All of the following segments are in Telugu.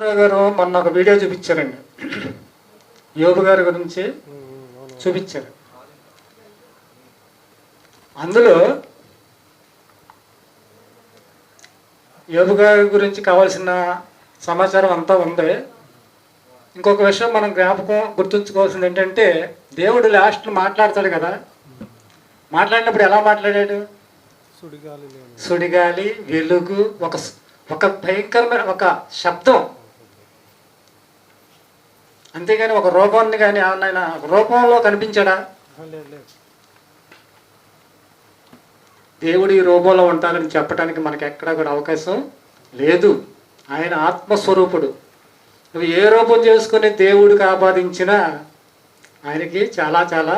రామారావు గారు మొన్న ఒక వీడియో చూపించారండి, యోబు గారి గురించి చూపించారు. అందులో యోబు గారి గురించి కావాల్సిన సమాచారం అంతా ఉంది. ఇంకొక విషయం మనం గుర్తుంచుకోవాల్సింది ఏంటంటే, దేవుడు లాస్ట్ మాట్లాడతాడు కదా, మాట్లాడినప్పుడు ఎలా మాట్లాడాడు? సుడిగాలి, వెలుగు, ఒక భయంకరమైన ఒక శబ్దం, అంతేగాని ఒక రూపాన్ని కానీ ఆయన రూపంలో కనిపించాడా? దేవుడు ఈ రూపంలో ఉంటాడని చెప్పడానికి మనకి ఎక్కడా కూడా అవకాశం లేదు. ఆయన ఆత్మస్వరూపుడు. నువ్వు ఏ రూపం చేసుకుని దేవుడికి ఆపాదించినా ఆయనకి చాలా చాలా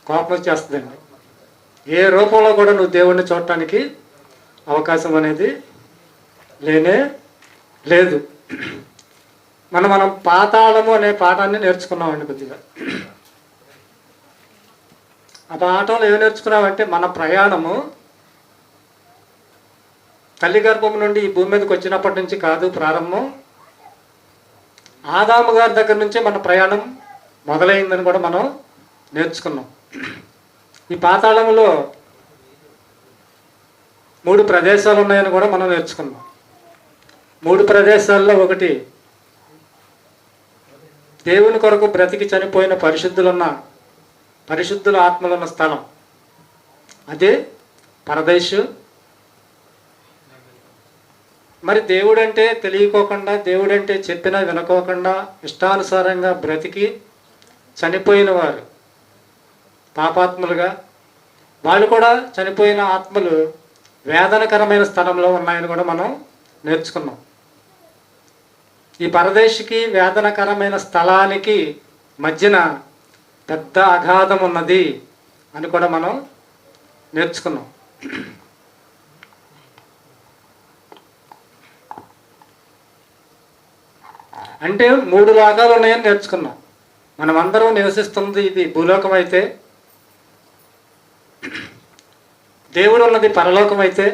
కోపం వచ్చేస్తుందండి. ఏ రూపంలో కూడా నువ్వు దేవుడిని చూడటానికి అవకాశం అనేది లేనే లేదు. మనం పాతాళము అనే పాఠాన్ని నేర్చుకున్నామండి. కొద్దిగా ఆ పాఠంలో ఏమి నేర్చుకున్నామంటే, మన ప్రయాణము తల్లి గర్భం నుండి ఈ భూమి మీదకి వచ్చినప్పటి నుంచి కాదు ప్రారంభం, ఆదాము గారి దగ్గర నుంచే మన ప్రయాణం మొదలైందని కూడా మనం నేర్చుకున్నాం. ఈ పాతాళంలో 3 ప్రదేశాలు ఉన్నాయని కూడా మనం నేర్చుకున్నాం. 3 ప్రదేశాల్లో ఒకటి దేవుని కొరకు బ్రతికి చనిపోయిన పరిశుద్ధుల ఆత్మలున్న స్థలం, అదే పరదేశు. మరి దేవుడంటే తెలియకోకుండా, దేవుడంటే చెప్పినా వినుకోకుండా ఇష్టానుసారంగా బ్రతికి చనిపోయిన వారు పాపాత్ములుగా, వాళ్ళు కూడా చనిపోయిన ఆత్మలు వేదనకరమైన స్థలంలో ఉన్నాయని కూడా మనం నేర్చుకున్నాం. ఈ పరదేశికి వేదనకరమైన స్థలానికి మధ్యన పెద్ద అగాధం ఉన్నది అని కూడా మనం నేర్చుకున్నాం. అంటే 3 లోకాలు ఉన్నాయని నేర్చుకున్నాం. మనమందరం నివసిస్తుంది ఇది భూలోకం అయితే, దేవుడు ఉన్నది పరలోకం అయితే,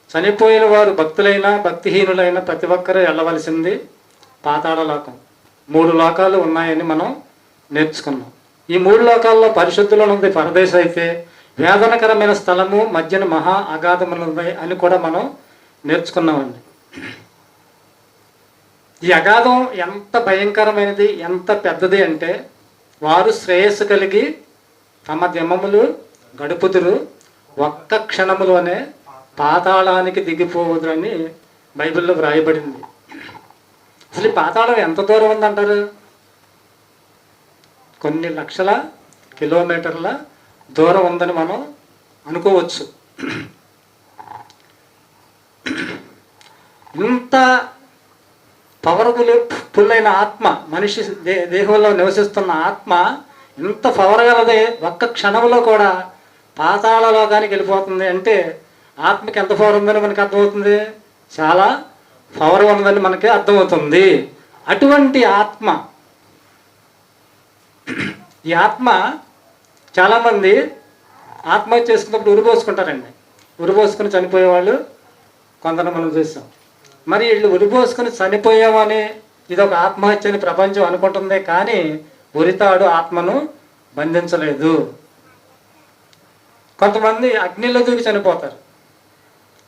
చనిపోయిన వారు భక్తులైనా భక్తిహీనులైన ప్రతి ఒక్కరూ వెళ్ళవలసింది పాతాళ లోకం. 3 లోకాలు ఉన్నాయని మనం నేర్చుకున్నాం. ఈ 3 లోకాల్లో పరిశుద్ధులు ఉన్నది పరదేశం అయితే, వేదనకరమైన స్థలము మధ్యన మహా అగాధమున్నది అని కూడా మనం నేర్చుకున్నామండి. ఈ అగాధం ఎంత భయంకరమైనది, ఎంత పెద్దది అంటే, వారు శ్రేయస్సు కలిగి తమ దిమ్మములు గడుపుదురు, ఒక్క క్షణములోనే పాతాళానికి దిగిపోవద్దని బైబిల్లో వ్రాయబడింది. అసలు ఈ పాతాళం ఎంత దూరం ఉందంటారు? కొన్ని లక్షల కిలోమీటర్ల దూరం ఉందని మనం అనుకోవచ్చు. ఇంత పవర్ఫుల్ అయిన ఆత్మ, మనిషి దేహంలో నివసిస్తున్న ఆత్మ ఇంత పవర్ గలదే, ఒక్క క్షణంలో కూడా పాతాళ లోకానికి వెళ్ళిపోతుంది అంటే ఆత్మకి ఎంత పవర్ ఉందని మనకి అర్థమవుతుంది. చాలా పవర్ ఉన్నదని మనకి అర్థమవుతుంది. అటువంటి ఆత్మ, ఈ ఆత్మ చాలామంది ఆత్మహత్య చేసుకున్నప్పుడు ఉరిపోసుకుంటారండి. ఉరిపోసుకుని చనిపోయేవాళ్ళు కొందరు మనం చూసాం. మరి వీళ్ళు ఉరిపోసుకుని చనిపోయామని ఇది ఒక ఆత్మహత్య అని ప్రపంచం అనుకుంటుందే కానీ ఉరితాడు ఆత్మను బంధించలేదు. కొంతమంది అగ్నిలో దూకి చనిపోతారు.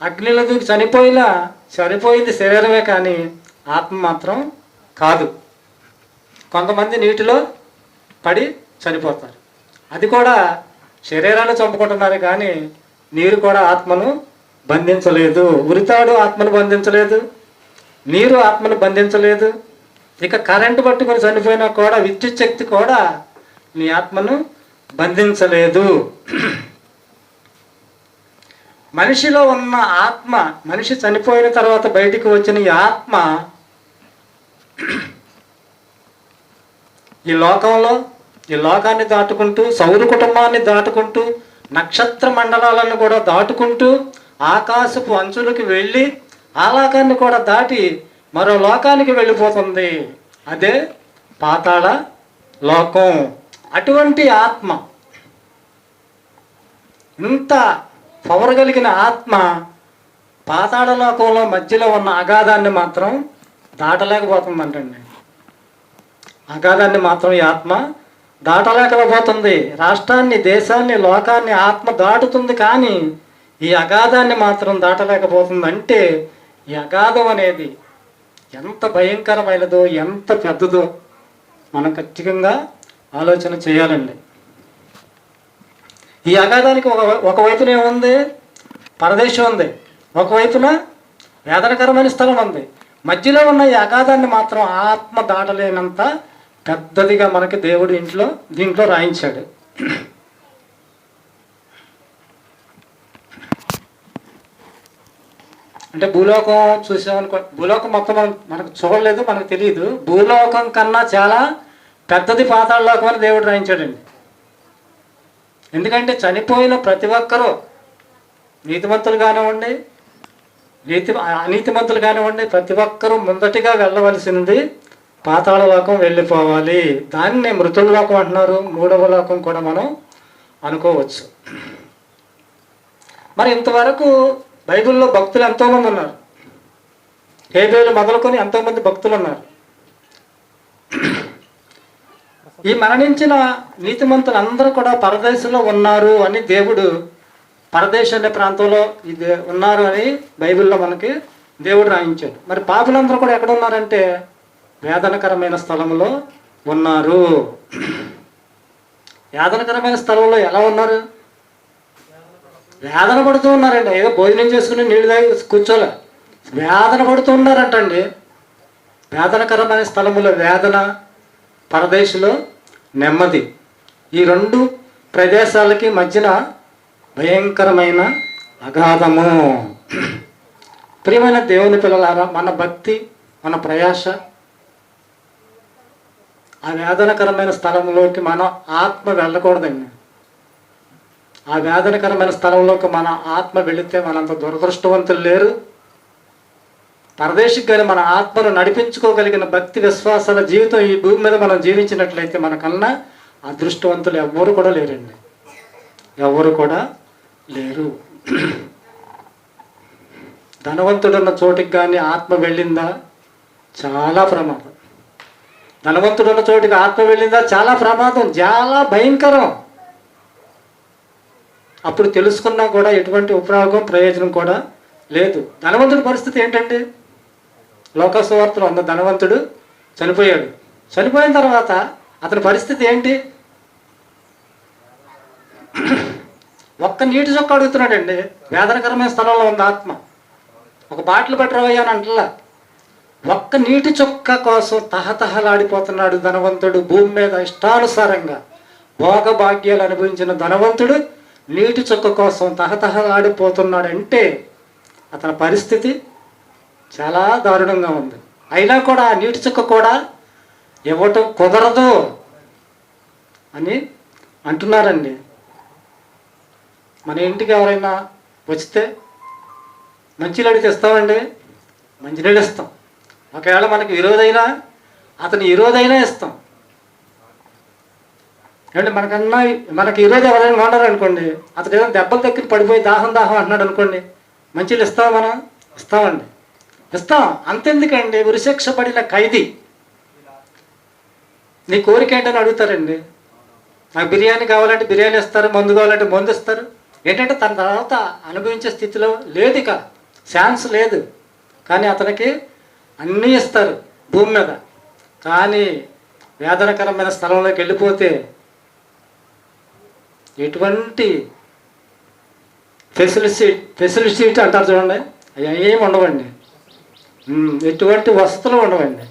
అగ్నిలో దూకి చనిపోయింది శరీరమే కానీ ఆత్మ మాత్రం కాదు. కొంతమంది నీటిలో పడి చనిపోతారు. అది కూడా శరీరాన్ని చంపుకుంటున్నారు కానీ నీరు కూడా ఆత్మను బంధించలేదు. ఉరితాడు ఆత్మను బంధించలేదు, నీరు ఆత్మను బంధించలేదు. ఇక కరెంటు పట్టుకొని చనిపోయినా కూడా విద్యుత్ శక్తి కూడా నీ ఆత్మను బంధించలేదు. మనిషిలో ఉన్న ఆత్మ, మనిషి చనిపోయిన తర్వాత బయటికి వచ్చిన ఈ ఆత్మ ఈ లోకాన్ని దాటుకుంటూ, సౌర కుటుంబాన్ని దాటుకుంటూ, నక్షత్ర మండలాలను కూడా దాటుకుంటూ ఆకాశపు అంచులకు వెళ్ళి ఆ లోకాన్ని కూడా దాటి మరో లోకానికి వెళ్ళిపోతుంది. అదే పాతాళ లోకం. అటువంటి ఆత్మ, ఇంత పవర్ కలిగిన ఆత్మ పాతాళ లోకంలో మధ్యలో ఉన్న అగాధాన్ని మాత్రం దాటలేకపోతుందంటండి. అగాధాన్ని మాత్రం ఈ ఆత్మ దాటలేకపోతుంది. రాష్ట్రాన్ని, దేశాన్ని, లోకాన్ని ఆత్మ దాటుతుంది, కానీ ఈ అగాధాన్ని మాత్రం దాటలేకపోతుంది. అంటే ఈ అగాధం అనేది ఎంత భయంకరమైనదో, ఎంత పెద్దదో మనం ఖచ్చితంగా ఆలోచన చేయాలండి. ఈ అగాధానికి ఒకవైపున ఏముంది? పరదేశం ఉంది, ఒకవైపున వేదనకరమైన స్థలం ఉంది. మధ్యలో ఉన్న ఈ అగాధాన్ని మాత్రం ఆత్మ దాటలేనంత పెద్దదిగా మనకి దేవుడు దీంట్లో రాయించాడు. అంటే భూలోకం చూసామనుకో, భూలోకం మొత్తం మనకు చూడలేదు, మనకు తెలియదు. భూలోకం కన్నా చాలా పెద్దది పాతాళ లోకం అని దేవుడు రాయించాడండి. ఎందుకంటే చనిపోయిన ప్రతి ఒక్కరూ నీతిమంతులు కానివ్వండి, అనీతిమంతులు కానివ్వండి, ప్రతి ఒక్కరూ ముందటిగా వెళ్ళవలసింది పాతాళ లోకం వెళ్ళిపోవాలి. దాన్ని మృతుల లోకం అంటున్నారు. మూడవ లోకం కూడా మనం అనుకోవచ్చు. మరి ఇంతవరకు బైబిల్లో భక్తులు ఎంతోమంది ఉన్నారు. హేబేలు మొదలుకొని ఎంతోమంది భక్తులు ఉన్నారు. ఈ మరణించిన నీతిమంతులు అందరూ కూడా పరదేశంలో ఉన్నారు అని దేవుడు, పరదేశ అనే ప్రాంతంలో ఇది ఉన్నారు అని బైబిల్లో మనకి దేవుడు రాయించాడు. మరి పాపులందరూ కూడా ఎక్కడ ఉన్నారంటే వేదనకరమైన స్థలంలో ఉన్నారు. వేదనకరమైన స్థలంలో ఎలా ఉన్నారు? వేదన పడుతూ ఉన్నారండి. ఏదో భోజనం చేసుకుని నీళ్ళు తాగి కూర్చోలే, వేదన పడుతూ ఉన్నారంటండి. వేదనకరమైన స్థలములో వేదన, పరదేశంలో నెమ్మది. ఈ రెండు ప్రదేశాలకి మధ్యన భయంకరమైన అగాధము. ప్రియమైన దేవుని పిల్లలారా, మన భక్తి, మన ప్రయాస ఆ వేదనకరమైన స్థలంలోకి మన ఆత్మ వెళ్ళకూడదండి. ఆ వేదనకరమైన స్థలంలోకి మన ఆత్మ వెళితే మనంత దురదృష్టవంతులు లేరు. పరదేశికి కానీ మన ఆత్మను నడిపించుకోగలిగిన భక్తి విశ్వాసాల జీవితం ఈ భూమి మీద మనం జీవించినట్లయితే మనకన్నా అదృష్టవంతులు ఎవ్వరు కూడా లేరండి. ఎవరు కూడా లేరు. ధనవంతుడున్న చోటికి కానీ ఆత్మ వెళ్ళిందా చాలా ప్రమాదం. ధనవంతుడున్న చోటికి ఆత్మ వెళ్ళిందా చాలా ప్రమాదం, చాలా భయంకరం. అప్పుడు తెలుసుకున్నా కూడా ఎటువంటి ఉపయోగం, ప్రయోజనం కూడా లేదు. ధనవంతుడి పరిస్థితి ఏంటంటే, లోకసువార్తలో ఉన్న ధనవంతుడు చనిపోయాడు. చనిపోయిన తర్వాత అతని పరిస్థితి ఏంటి? ఒక్క నీటి చొక్క అడుగుతున్నాడండి. వేదనకరమైన స్థలంలో ఉంది ఆత్మ. ఒక బాటిల్ పట్టరవయ్యా అని అంటలా, ఒక్క నీటి చొక్క కోసం తహతహలాడిపోతున్నాడు ధనవంతుడు. భూమి మీద ఇష్టానుసారంగా భోగభాగ్యాలు అనుభవించిన ధనవంతుడు నీటి చొక్క కోసం తహతహలాడిపోతున్నాడంటే అతని పరిస్థితి చాలా దారుణంగా ఉంది. అయినా కూడా ఆ నీటి చుక్క కూడా ఇవ్వటం కుదరదు అని అంటున్నారండి. మన ఇంటికి ఎవరైనా వచ్చితే మంచినీళ్ళు అడిగితే ఇస్తామండి, మంచినీళ్ళు ఇస్తాం. ఒకవేళ మనకి విరోధైనా అతని విరోధైనా ఇస్తాం. అంటే మనకి ఈరోజు ఎవరైనా కొన్నాడు అనుకోండి, అతను ఏదైనా దెబ్బలు తక్కి పడిపోయి దాహం అంటున్నాడు అనుకోండి, మంచిలు ఇస్తాం, మనం ఇస్తామండి, ఇస్తాం. అంతెందుకండి, ఉరిశిక్ష పడిన ఖైదీ నీ కోరిక ఏంటని అడుగుతారండి. నాకు బిర్యానీ కావాలంటే బిర్యానీ ఇస్తారు, మందు కావాలంటే మందు ఇస్తారు. ఏంటంటే తన తర్వాత అనుభవించే స్థితిలో లేదు, ఇక ఛాన్స్ లేదు. కానీ అతనికి అన్నీ ఇస్తారు భూమి మీద. కానీ వేదనకరమైన స్థలంలోకి వెళ్ళిపోతే ఎటువంటి ఫెసిలిటీ అంటారు చూడండి, అవి ఏమి ఉండవండి. ఎటువంటి వసతులు ఉండవండి.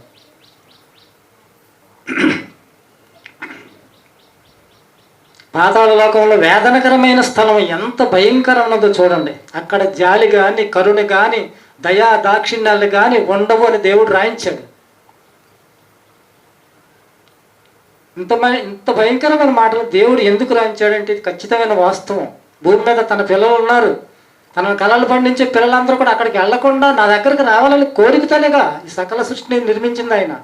పాతాళ లోకంలో వేదనకరమైన స్థలం ఎంత భయంకరం ఉన్నదో చూడండి. అక్కడ జాలి కానీ, కరుణ కానీ, దయా దాక్షిణ్యాలు కానీ ఉండవు అని దేవుడు రాయించాడు. ఇంత భయంకరమైన మాటలు దేవుడు ఎందుకు రాయించాడంటే ఇది ఖచ్చితమైన వాస్తవం. భూమి మీద తన పిల్లలు ఉన్నారు, తన కళలు పండించే పిల్లలందరూ కూడా అక్కడికి వెళ్లకుండా నా దగ్గరికి రావాలని కోరికతోనేగా ఈ సకల సృష్టిని నిర్మించింది ఆయన.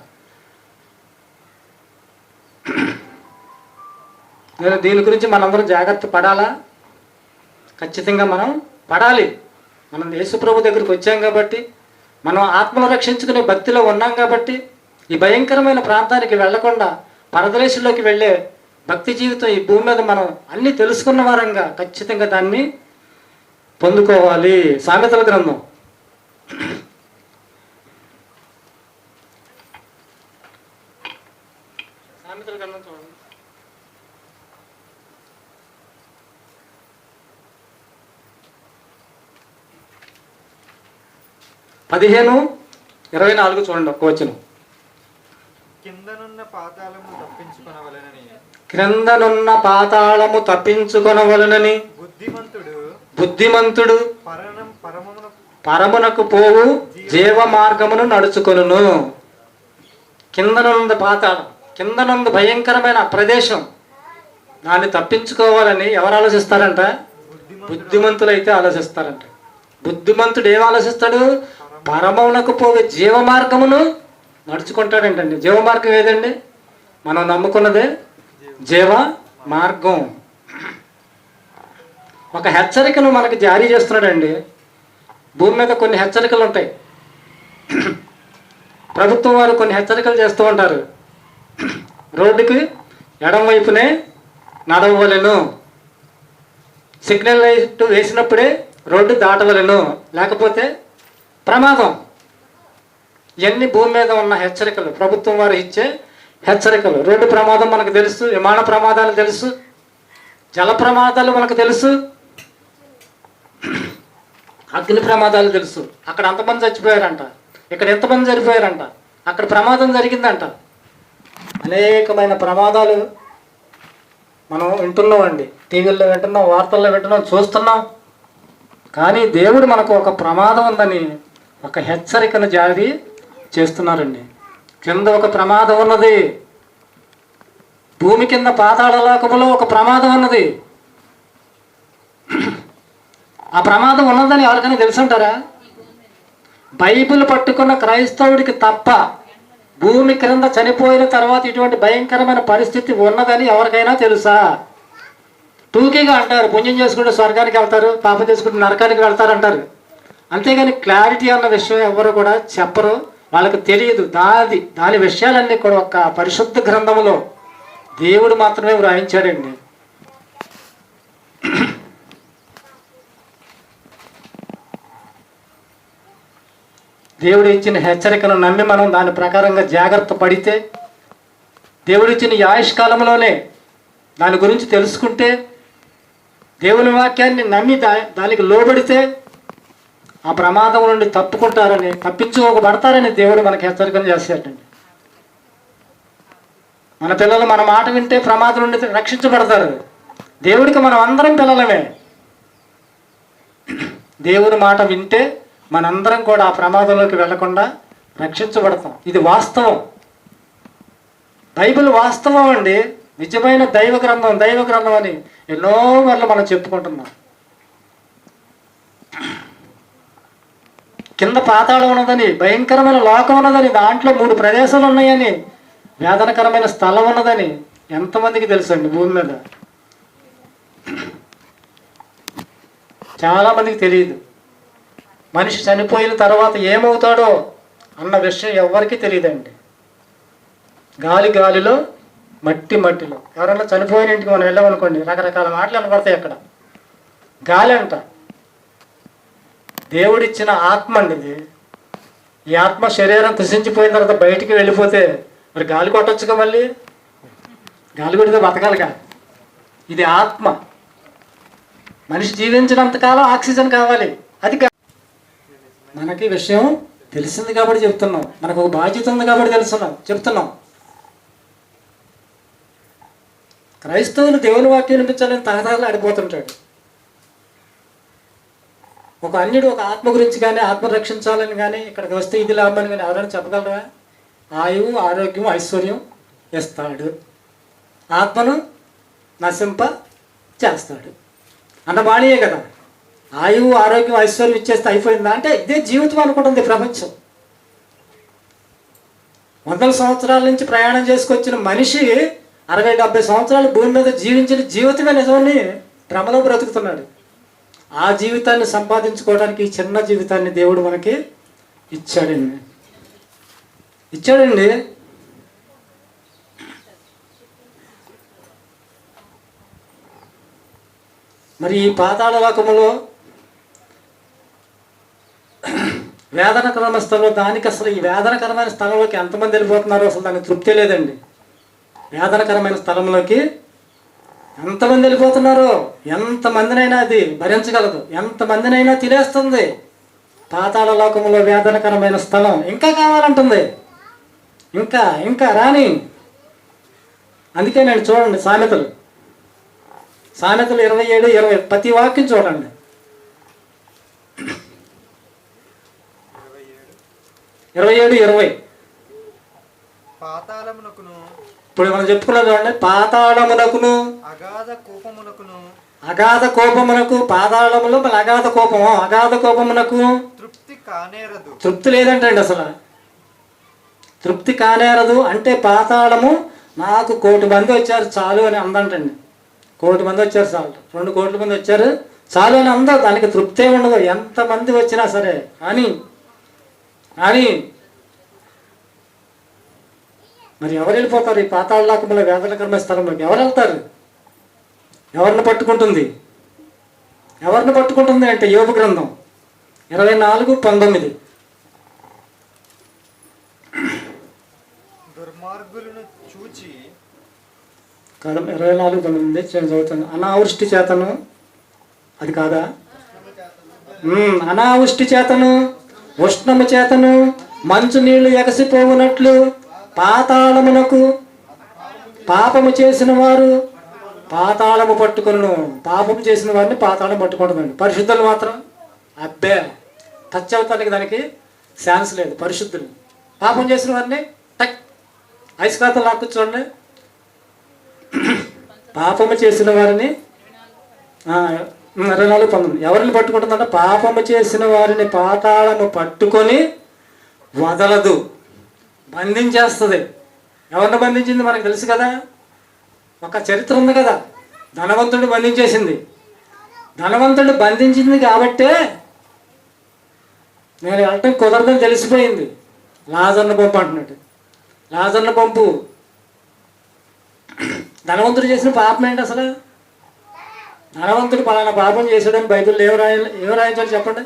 నేను దీని గురించి మనందరం జాగ్రత్త పడాలా? ఖచ్చితంగా మనం పడాలి. మనం యేసుప్రభు దగ్గరికి వచ్చాం కాబట్టి, మనం ఆత్మను రక్షించుకునే భక్తిలో ఉన్నాం కాబట్టి, ఈ భయంకరమైన ప్రాంతానికి వెళ్లకుండా పరదేశంలోకి వెళ్ళే భక్తి జీవితం ఈ భూమి మీద మనం అన్నీ తెలుసుకున్న వారంగా ఖచ్చితంగా దాన్ని పొందుకోవాలి. సామెతల గ్రంథం సామెతల గ్రంథం చూడండి. 15:24 చూడండి ఒక్క వచనం. కిందనున్న పాతాళము తప్పించుకొనవలెనని క్రిందనున్న పాతాళము తప్పించుకొనవలెనని బుద్ధిమంతుడు పరమునకు పోవు జీవ మార్గమును నడుచుకొనును. కిందనున్న పాతాళం, కిందనున్న భయంకరమైన ప్రదేశం, దాన్ని తప్పించుకోవాలని ఎవరు ఆలోచిస్తారంట? బుద్ధిమంతులైతే ఆలోచిస్తారంట. బుద్ధిమంతుడు ఏం ఆలోచిస్తాడు? పరమునకు పోవే జీవ మార్గమును నడుచుకుంటాడంటండి. జీవ మార్గం ఏదండి? మనం నమ్ముకున్నదే జీవ మార్గం. ఒక హెచ్చరికను మనకి జారీ చేస్తున్నాడండి. భూమి మీద కొన్ని హెచ్చరికలు ఉంటాయి. ప్రభుత్వం వారు కొన్ని హెచ్చరికలు చేస్తూ ఉంటారు. రోడ్డుకి ఎడం వైపునే నడవవలెను, సిగ్నల్ లైట్ వేసినప్పుడే రోడ్డు దాటవలెను, లేకపోతే ప్రమాదం. ఇవన్నీ భూమి మీద ఉన్న హెచ్చరికలు, ప్రభుత్వం వారు ఇచ్చే హెచ్చరికలు. రోడ్డు ప్రమాదం మనకు తెలుసు, విమాన ప్రమాదాలు తెలుసు, జల ప్రమాదాలు మనకు తెలుసు, అగ్ని ప్రమాదాలు తెలుసు. అక్కడ అంతమంది చచ్చిపోయారంట, ఇక్కడ ఎంతమంది చనిపోయారంట, అక్కడ ప్రమాదం జరిగిందంట. అనేకమైన ప్రమాదాలు మనం వింటున్నామండి. టీవీల్లో వింటున్నాం, వార్తల్లో వింటున్నాం, చూస్తున్నాం. కానీ దేవుడు మనకు ఒక ప్రమాదం ఉందని ఒక హెచ్చరికను జారీ చేస్తున్నారండి. కింద ఒక ప్రమాదం ఉన్నది, భూమి కింద పాతాళ లోకములో ఒక ప్రమాదం ఉన్నది. ఆ ప్రమాదం ఉన్నదని ఎవరికైనా తెలుసుంటారా? బైబిల్ పట్టుకున్న క్రైస్తవుడికి తప్ప భూమి క్రింద చనిపోయిన తర్వాత ఇటువంటి భయంకరమైన పరిస్థితి ఉన్నదని ఎవరికైనా తెలుసా? టూకీగా అంటారు, పుణ్యం చేసుకుంటే స్వర్గానికి వెళ్తారు, పాపం చేసుకుంటే నరకానికి వెళ్తారు అంటారు. అంతేగాని క్లారిటీ అన్న విషయం ఎవరు కూడా చెప్పరు, వాళ్ళకి తెలియదు. దాని విషయాలన్నీ కూడా ఒక పరిశుద్ధ గ్రంథములో దేవుడు మాత్రమే వ్రాయించాడండి. దేవుడు ఇచ్చిన హెచ్చరికను నమ్మి మనం దాని ప్రకారంగా జాగ్రత్త పడితే, దేవుడు ఇచ్చిన ఈ ఆయుష్కాలంలోనే దాని గురించి తెలుసుకుంటే, దేవుని వాక్యాన్ని నమ్మి దానికి లోబడితే ఆ ప్రమాదం నుండి తప్పించుకోబడతారని దేవుడు మనకి హెచ్చరికను చేసేటండి. మన పిల్లలు మన మాట వింటే ప్రమాదం నుండి రక్షించబడతారు. దేవుడికి మనం అందరం పిల్లలమే. దేవుని మాట వింటే మనందరం కూడా ఆ ప్రమాదంలోకి వెళ్లకుండా రక్షించబడతాం. ఇది వాస్తవం. బైబిల్ వాస్తవం అండి. నిజమైన దైవ గ్రంథం అని ఎన్నో మార్లు మనం చెప్పుకుంటున్నాం. కింద పాతాళం ఉన్నదని, భయంకరమైన లోకం ఉన్నదని, దాంట్లో 3 ప్రదేశాలు ఉన్నాయని, వేదనకరమైన స్థలం ఉన్నదని ఎంతమందికి తెలుసండి? భూమి మీద చాలామందికి తెలియదు. మనిషి చనిపోయిన తర్వాత ఏమవుతాడో అన్న విషయం ఎవరికీ తెలియదండి. గాలిలో, మట్టిలో. ఎవరన్నా చనిపోయిన ఇంటికి మనం వెళ్ళామనుకోండి, రకరకాల మాటలు అనబడతాయి. అక్కడ గాలి అంట, దేవుడిచ్చిన ఆత్మ అండి ఇది. ఈ ఆత్మ శరీరం కృషించిపోయిన తర్వాత బయటికి వెళ్ళిపోతే మరి గాలి కొట్టొచ్చుగా, మళ్ళీ గాలి కొడితే బతకాలిగా. ఇది ఆత్మ. మనిషి జీవించినంతకాలం ఆక్సిజన్ కావాలి. అది మనకి విషయం తెలిసింది కాబట్టి చెప్తున్నాం. మనకు ఒక బాధ్యత ఉంది కాబట్టి చెప్తున్నాం. క్రైస్తవులు దేవుని వాక్యం వినిపించాలని తహతహలు ఆడిపోతుంటాడు. ఒక అన్యుడు ఒక ఆత్మ గురించి కానీ, ఆత్మ రక్షించాలని కానీ, ఇక్కడికి వస్తే ఇది లాభమని కానీ ఎవరైనా చెప్పగలరా? ఆయువు, ఆరోగ్యం, ఐశ్వర్యం ఇస్తాడు, ఆత్మను నశింప చేస్తాడు అన్న బాణీయే కదా. ఆయువు, ఆరోగ్యం, ఐశ్వర్యం ఇచ్చేస్తే అయిపోయిందా అంటే ఇదే జీవితం అనుకుంటుంది ప్రపంచం. 100 సంవత్సరాల నుంచి ప్రయాణం చేసుకొచ్చిన మనిషి 60-70 సంవత్సరాలు భూమి మీద జీవించిన జీవితమే నిజమని భ్రమలో బ్రతుకుతున్నాడు. ఆ జీవితాన్ని సంపాదించుకోవడానికి ఈ చిన్న జీవితాన్ని దేవుడు మనకి ఇచ్చాడండి. మరి ఈ పాతాళ లోకములో వేదనకరమైన స్థలంలో దానికి అసలు ఈ వేదనకరమైన స్థలంలోకి ఎంతమంది వెళ్ళిపోతున్నారో అసలు దానికి తృప్తి లేదండి. వేదనకరమైన స్థలంలోకి ఎంతమంది వెళ్ళిపోతున్నారో, ఎంతమందినైనా అది భరించగలదు, ఎంతమందినైనా తినేస్తుంది. పాతాళ లోకములో వేదనకరమైన స్థలం ఇంకా కావాలంటుంది, ఇంకా ఇంకా రాని. అందుకే నేను చూడండి సామెతలు 27:20 ప్రతి వాక్యం చూడండి. 27:20 పాతాళమునకును ఇప్పుడు మనం చెప్పుకున్నాం చూడండి. పాతాళమునకును అగాధ కోపమునకు, పాతాళములో మళ్ళీ అగాధ కోపమునకు తృప్తి లేదంటండి. అసలు తృప్తి కానేరదు అంటే పాతాళము నాకు 1 కోటి మంది వచ్చారు చాలు అని అందంటండి. 1 కోటి మంది వచ్చారు చాలు, 2 కోట్ల మంది వచ్చారు చాలు అని అందరు, దానికి తృప్తే ఉండదు ఎంతమంది వచ్చినా సరే. అని మరి ఎవరు వెళ్ళిపోతారు ఈ పాతాళ లోకంలో వేదనకరమైన స్థలంలోకి? ఎవరు వెళ్తారు? ఎవరిని పట్టుకుంటుంది అంటే యోబు గ్రంథం 24:19 దుర్మార్గులను చూచి 24:19 చదువుతాను. అనావృష్టి చేతను, అది కాదా? అనావృష్టి చేతను ఉష్ణము చేతను మంచు నీళ్లు ఎగసిపోవునట్లు పాతాళమునకు పాపము చేసిన వారు పాతాళము పట్టుకొను. పాపము చేసిన వారిని పాతాళం పట్టుకుంటుందండి. పరిశుద్ధులు మాత్రం అబ్బే టచ్ అవుతానికి దానికి ఛాన్స్ లేదు. పరిశుద్ధులు పాపం చేసిన వారిని ఐస్కాతం లాక్కుచూడండి. పాపము చేసిన వారిని 24:19 ఎవరిని పట్టుకుంటుందంటే పాపము చేసిన వారిని పాతాళము పట్టుకొని వదలదు, బంధించేస్తుంది. ఎవరిని బంధించింది మనకు తెలుసు కదా, ఒక చరిత్ర ఉంది కదా. ధనవంతుడు బంధించేసింది. ధనవంతుడు బంధించింది కాబట్టే నేను వెళ్ళటం కుదరదని తెలిసిపోయింది. లాజర్ను పంపు అంటున్నాడు. లాజర్ను పంపు. ధనవంతుడు చేసిన పాపం ఏంటి అసలు? ధనవంతుడు పలానా పాపం చేశాడని బైబిల్లో ఏం రాయించాడు చెప్పండి?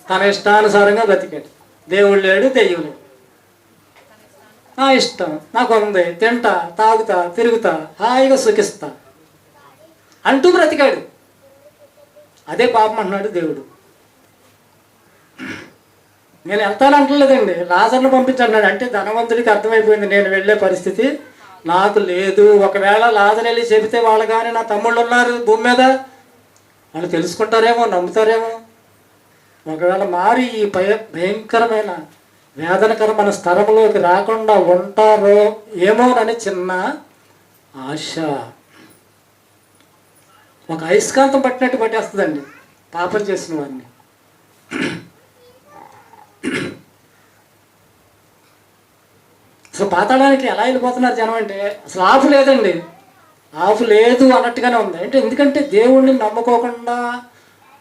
తన ఇష్టానుసారంగా బ్రతికాడు. దేవుడు లేడు, దెయ్యం లేడు. నా ఇష్టం, నాకు ఉంది, తింటా, తాగుతా, తిరుగుతా, హాయిగా సుఖిస్తా అంటూ బ్రతికాడు. అదే పాపం అంటున్నాడు దేవుడు. నేను వెళ్తాను అంటలేదండి, లాజర్ను పంపించన్నాడు. అంటే ధనవంతుడికి అర్థమైపోయింది నేను వెళ్ళే పరిస్థితి నాకు లేదు. ఒకవేళ లాజర్ వెళ్ళి చెబితే వాళ్ళు కానీ నా తమ్ముళ్ళు ఉన్నారు భూమి మీద, వాళ్ళు తెలుసుకుంటారేమో, నమ్ముతారేమో. ఒకవేళ మారి ఈ భయంకరమైన వేదనకరమైన స్థలంలోకి రాకుండా ఉంటారో ఏమోనని చిన్న ఆశ. ఒక అయస్కాంతం పట్టినట్టు పట్టేస్తుందండి పాపం చేసిన వారిని. అసలు పాతాళానికి ఎలా వెళ్ళిపోతున్నారు జనం అంటే అసలు ఆపు లేదండి. ఆపు లేదు అన్నట్టుగానే ఉంది. అంటే ఎందుకంటే దేవుణ్ణి నమ్ముకోకుండా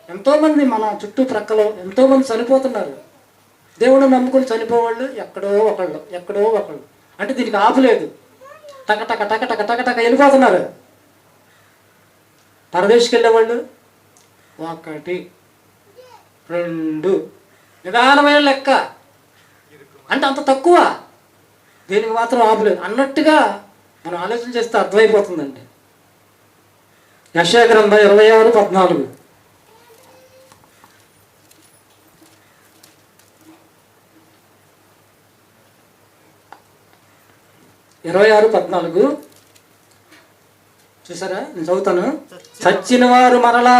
ఎంతోమంది మన చుట్టూ ప్రక్కలో ఎంతోమంది చనిపోతున్నారు. దేవుడు నమ్ముకుని చనిపోవాళ్ళు ఎక్కడో ఒకళ్ళు. అంటే దీనికి ఆపులేదు. టక టక టక టక టక టక వెళ్ళిపోతున్నారు. పరదేశికి వెళ్ళేవాళ్ళు 1 2 నిదానమైన లెక్క. అంటే అంత తక్కువ, దీనికి మాత్రం ఆపులేదు అన్నట్టుగా మనం ఆలోచన చేస్తే అర్థమైపోతుందండి. యెషయా గ్రంథం 26:14 26:14 చూసారా? నేను చదువుతాను. చచ్చిన వారు మరలా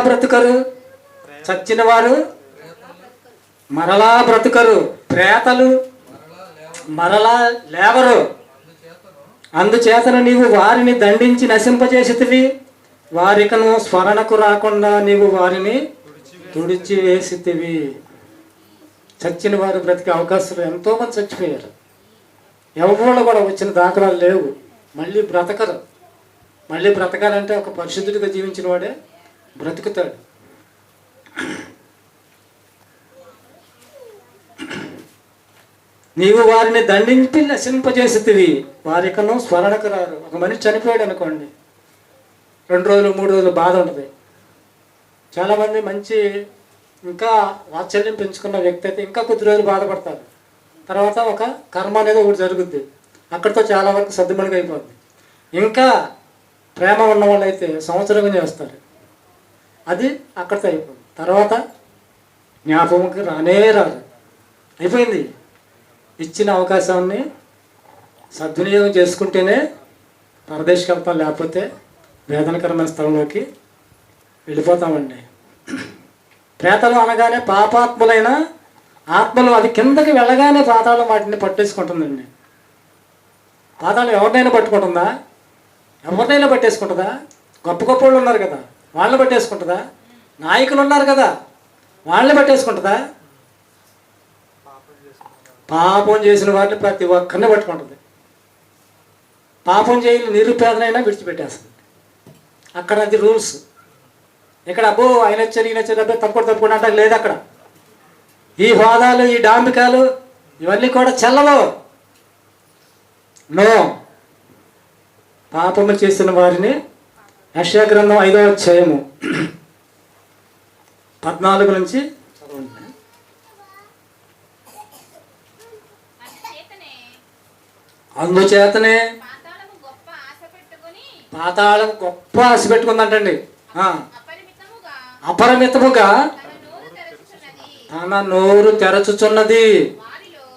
బ్రతుకరు, ప్రేతలు మరలా లేవరు. అందుచేతను నీవు వారిని దండించి నశింపజేసితివి, వారికను స్మరణకు రాకుండా నీవు వారిని తుడిచివేసితివి. చచ్చిన వారు బ్రతికే అవకాశాలు ఎంతోమంది చచ్చిపోయారు. ఎవరు కూడా వచ్చిన దాఖలాలు లేవు. మళ్ళీ బ్రతకరు. మళ్ళీ బ్రతకాలంటే ఒక పరిశుద్ధుడిగా జీవించిన వాడే బ్రతుకుతాడు. నీవు వారిని దండింపి నశింపజేసేవి, వారికను స్మరణకు రారు. ఒక మనిషి చనిపోయాడు అనుకోండి, 2 రోజులు 3 రోజులు బాధ ఉంటుంది. చాలామంది మంచి ఇంకా వాత్సల్యం పెంచుకున్న వ్యక్తి అయితే ఇంకా కొద్ది రోజులు బాధపడతారు. తర్వాత ఒక కర్మ అనేది ఒకటి జరుగుద్ది, అక్కడితో చాలా వరకు సర్దుమణిగా అయిపోద్ది. ఇంకా ప్రేమ ఉన్న వాళ్ళు అయితే సంవత్సరంగా చేస్తారు, అది అక్కడితో అయిపోద్ది. తర్వాత జ్ఞాపకంకి రానే రాదు, అయిపోయింది. ఇచ్చిన అవకాశాన్ని సద్వినియోగం చేసుకుంటేనే పరదేశకి వెళ్తాం, లేకపోతే వేదనకరమైన స్థలంలోకి వెళ్ళిపోతామండి. ప్రేతలు అనగానే పాపాత్ములైన ఆత్మలు, అది కిందకి వెళ్ళగానే పాతాళం వాటిని పట్టేసుకుంటుందండి. పాతాళం ఎవరినైనా పట్టుకుంటుందా? ఎవరినైనా పట్టేసుకుంటుందా? గొప్ప గొప్ప వాళ్ళు ఉన్నారు కదా, వాళ్ళని పట్టేసుకుంటుందా? నాయకులు ఉన్నారు కదా, వాళ్ళని పట్టేసుకుంటుందా? పాపం చేసిన వాటిని ప్రతి ఒక్కరిని పట్టుకుంటుంది. పాపం చేయని నిరుపేదనైనా విడిచిపెట్టేస్తుంది. అక్కడ అది రూల్స్. ఇక్కడ అబ్బో ఆయన వచ్చారు ఈయన వచ్చారు, అబ్బాయి తప్పుడు అంటే లేదు. అక్కడ ఈ హోదాలు, ఈ డాంబికాలు ఇవన్నీ కూడా చెల్లవు. నో, పాపము చేసిన వారిని యెషయా గ్రంథం 5వ అధ్యాయము 14 నుంచి చదవండి. అందుచేతనే పాతాళం గొప్ప ఆశ పెట్టుకుందంటండి. అపరిమితముగా తన నోరు తెరచుచున్నది.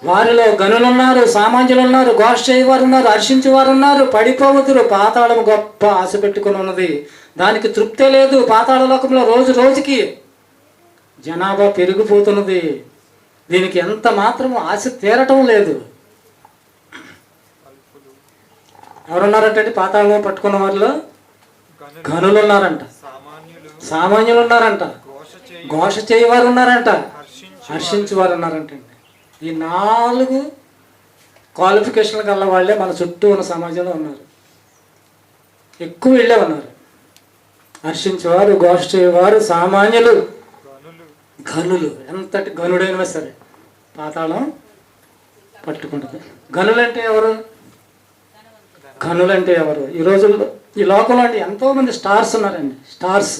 వారిలో గనులున్నారు, సామాన్యులు ఉన్నారు, ఘోష చేయవారు ఉన్నారు, హర్షించేవారు ఉన్నారు. పడిపోవద్దురు, పాతాళం గొప్ప ఆశ పెట్టుకుని ఉన్నది, దానికి తృప్తే లేదు. పాతాళ లోకంలో రోజు రోజుకి జనాభా పెరిగిపోతున్నది, దీనికి ఎంత మాత్రం ఆశ తీరటం లేదు. ఎవరున్నారంటే పాతాళంలో పట్టుకున్న వారిలో గనులు ఉన్నారంట, సామాన్యులు ఉన్నారంట, ఘోష చేయవారు ఉన్నారంట, హర్షించేవారు ఉన్నారంటండి. ఈ 4 క్వాలిఫికేషన్లు గల వాళ్ళే మన చుట్టూ ఉన్న సమాజంలో ఉన్నారు. ఎక్కువ వీళ్ళే ఉన్నారు. హర్షించేవారు, ఘోష చేయవారు, సామాన్యులు, గనులు. ఎంతటి గనుడైనా సరే పాతాళం పట్టుకుంటుంది. గనులంటే ఎవరు? గనులంటే ఎవరు? ఈ రోజుల్లో ఈ లోకంలో అంటే ఎంతోమంది స్టార్స్ ఉన్నారండి. స్టార్స్,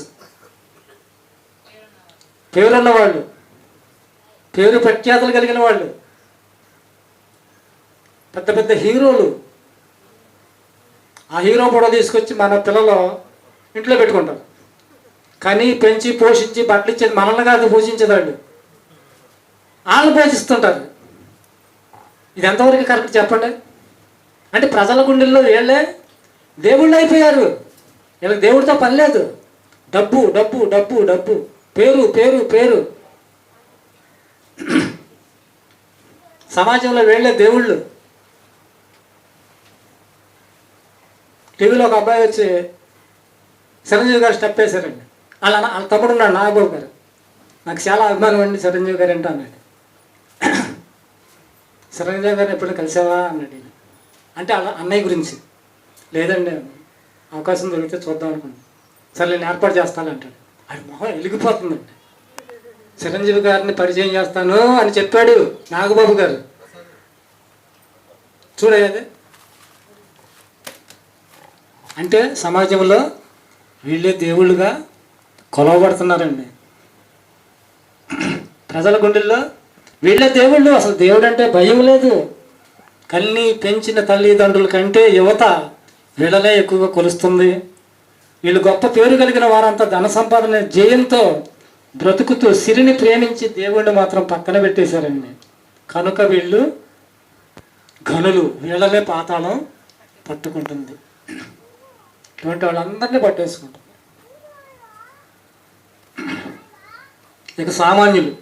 పేరున్న వాళ్ళు, పేరు ప్రఖ్యాతులు కలిగిన వాళ్ళు, పెద్ద పెద్ద హీరోలు. ఆ హీరో ఫోటో తీసుకొచ్చి మన పిల్లలు ఇంట్లో పెట్టుకుంటారు. కానీ పెంచి పోషించి బట్టలు ఇచ్చేది మనల్ని కాదు, పోషించేది వాళ్ళు. వాళ్ళు పోషిస్తుంటారు. ఇది ఎంతవరకు కరెక్ట్ చెప్పండి? అంటే ప్రజల గుండెల్లో వీళ్ళే దేవుళ్ళు అయిపోయారు. వీళ్ళకి దేవుడితో పని లేదు. డబ్బు డబ్బు డబ్బు డబ్బు, పేరు పేరు పేరు. సమాజంలో వీళ్ళే దేవుళ్ళు. టీవీలో ఒక అబ్బాయి వచ్చి చిరంజీవి గారు స్టెప్ వేశారండి. వాళ్ళ తమ్ముడు ఉన్నాడు, నాగబాబు గారు. నాకు చాలా అభిమానం అండి చిరంజీవి గారు అంటే అన్నాడు. చిరంజీవి గారు ఎప్పుడు కలిసావా అన్నాడు. అంటే అలా అన్నయ్య గురించి. లేదండి, అవకాశం దొరికితే చూద్దాం అనుకున్నాను. సరే నేను ఏర్పాటు చేస్తాను అంటాడు. అది మొహం వెలిగిపోతుందండి. చిరంజీవి గారిని పరిచయం చేస్తాను అని చెప్పాడు నాగబాబు గారు. చూడేది అంటే సమాజంలో వీళ్ళే దేవుళ్ళుగా కొలవబడుతున్నారండి. ప్రజల గుండెల్లో వీళ్ళే దేవుళ్ళు. అసలు దేవుడు అంటే భయం లేదు. కన్ని పెంచిన తల్లిదండ్రుల కంటే యువత వీళ్ళనే ఎక్కువగా కొలుస్తుంది. వీళ్ళు గొప్ప పేరు కలిగిన వారంతా ధన సంపాదన జయంతో బ్రతుకుతూ సిరిని ప్రేమించి దేవుణ్ణి మాత్రం పక్కన పెట్టేశారండి. కనుక వీళ్ళు గనులు, వీళ్ళనే పాతాళం పట్టుకుంటుంది. ఇటువంటి వాళ్ళందరినీ పట్టేసుకుంటుంది. ఇక సామాన్యులు.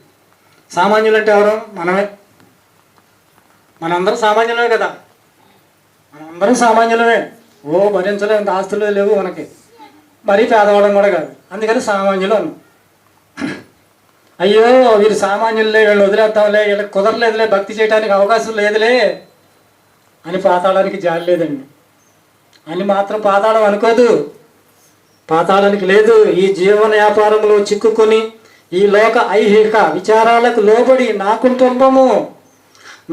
సామాన్యులు అంటే ఎవరు? మనమే. మనందరం సామాన్యులమే కదా. మనందరం సామాన్యులమే. ఓ భరించలేంత ఆస్తులు లేవు మనకి, మరీ పేదవాళ్ళం కూడా కాదు. అందుకని సామాన్యులు అన్నాం. అయ్యో వీరు సామాన్యులే, వీళ్ళు వదిలేద్దాంలే, వీళ్ళకి కుదరలేదులే, భక్తి చేయడానికి అవకాశం లేదులే అని పాతాళానికి జాలి లేదండి. అని మాత్రం పాతాళం అనుకోదు. పాతాళానికి లేదు. ఈ జీవన వ్యాపారంలో చిక్కుకొని ఈ లోక ఐహిక విచారాలకు లోబడి నా కుటుంబము,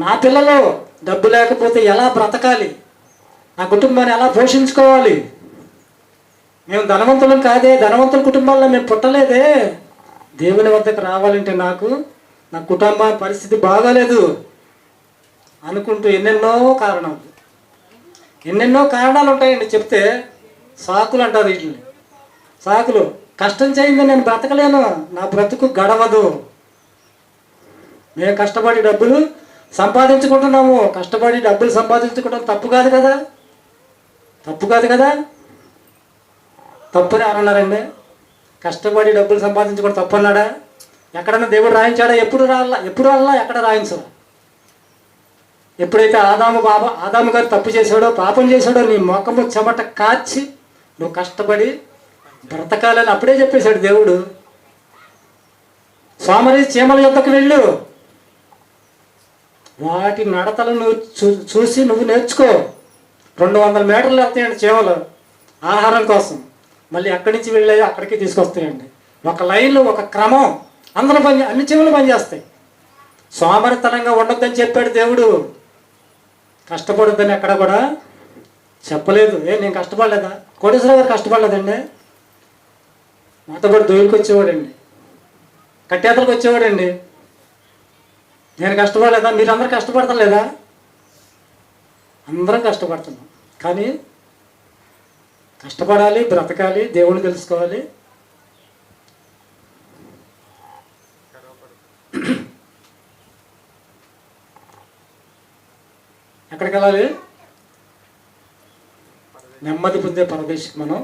నా పిల్లలు డబ్బు లేకపోతే ఎలా బ్రతకాలి, నా కుటుంబాన్ని ఎలా పోషించుకోవాలి, మేము ధనవంతులం కాదే, ధనవంతుల కుటుంబాల్లో మేము పుట్టలేదే, దేవుని వద్దకు రావాలంటే నాకు నా కుటుంబ పరిస్థితి బాగాలేదు అనుకుంటూ ఎన్నెన్నో కారణాలు ఉంటాయండి. చెప్తే సాకులు అంటారు వీటిని. సాకులు. కష్టం చేయింది నేను బ్రతకలేను, నా బ్రతుకు గడవదు. మేము కష్టపడి డబ్బులు సంపాదించుకుంటున్నాము. కష్టపడి డబ్బులు సంపాదించుకోవడం తప్పు కాదు కదా, తప్పుని అన్నారండి. కష్టపడి డబ్బులు సంపాదించుకోవడం తప్పు అన్నాడా? ఎక్కడన్నా దేవుడు రాయించాడా? ఎప్పుడు అల్లా ఎక్కడ రాయించరా? ఎప్పుడైతే ఆదాము గారు తప్పు చేశాడో, పాపం చేశాడో, నీ మొఖము చెమట కార్చి నువ్వు కష్టపడి బ్రతకాలని అప్పుడే చెప్పేశాడు దేవుడు. సోమరి చీమల యొద్దకు వెళ్ళు, వాటి నడతలు నువ్వు చూసి నువ్వు నేర్చుకో. 200 మీటర్లు వెళ్తాయండి చీమలు ఆహారం కోసం. మళ్ళీ ఎక్కడి నుంచి వెళ్ళాయో అక్కడికి తీసుకొస్తాయండి. ఒక లైన్లో ఒక క్రమం, అందరూ అన్ని చీమలు పనిచేస్తాయి. సోమరితనంగా ఉండొద్దని చెప్పాడు దేవుడు. కష్టపడొద్దని ఎక్కడ కూడా చెప్పలేదు. నేను కష్టపడలేదా? కోటేశ్వరరావు గారు కష్టపడలేదండి. మాతో పాటు దోయిలకు వచ్చేవాడండి, కట్టేతలకు వచ్చేవాడండి. నేను కష్టపడలేదా? మీరందరూ కష్టపడతలేదా? అందరం కష్టపడుతున్నాం. కానీ కష్టపడాలి, బ్రతకాలి, దేవుని తెలుసుకోవాలి. ఎక్కడికి వెళ్ళాలి? నెమ్మది పొందే పరదేశికి మనం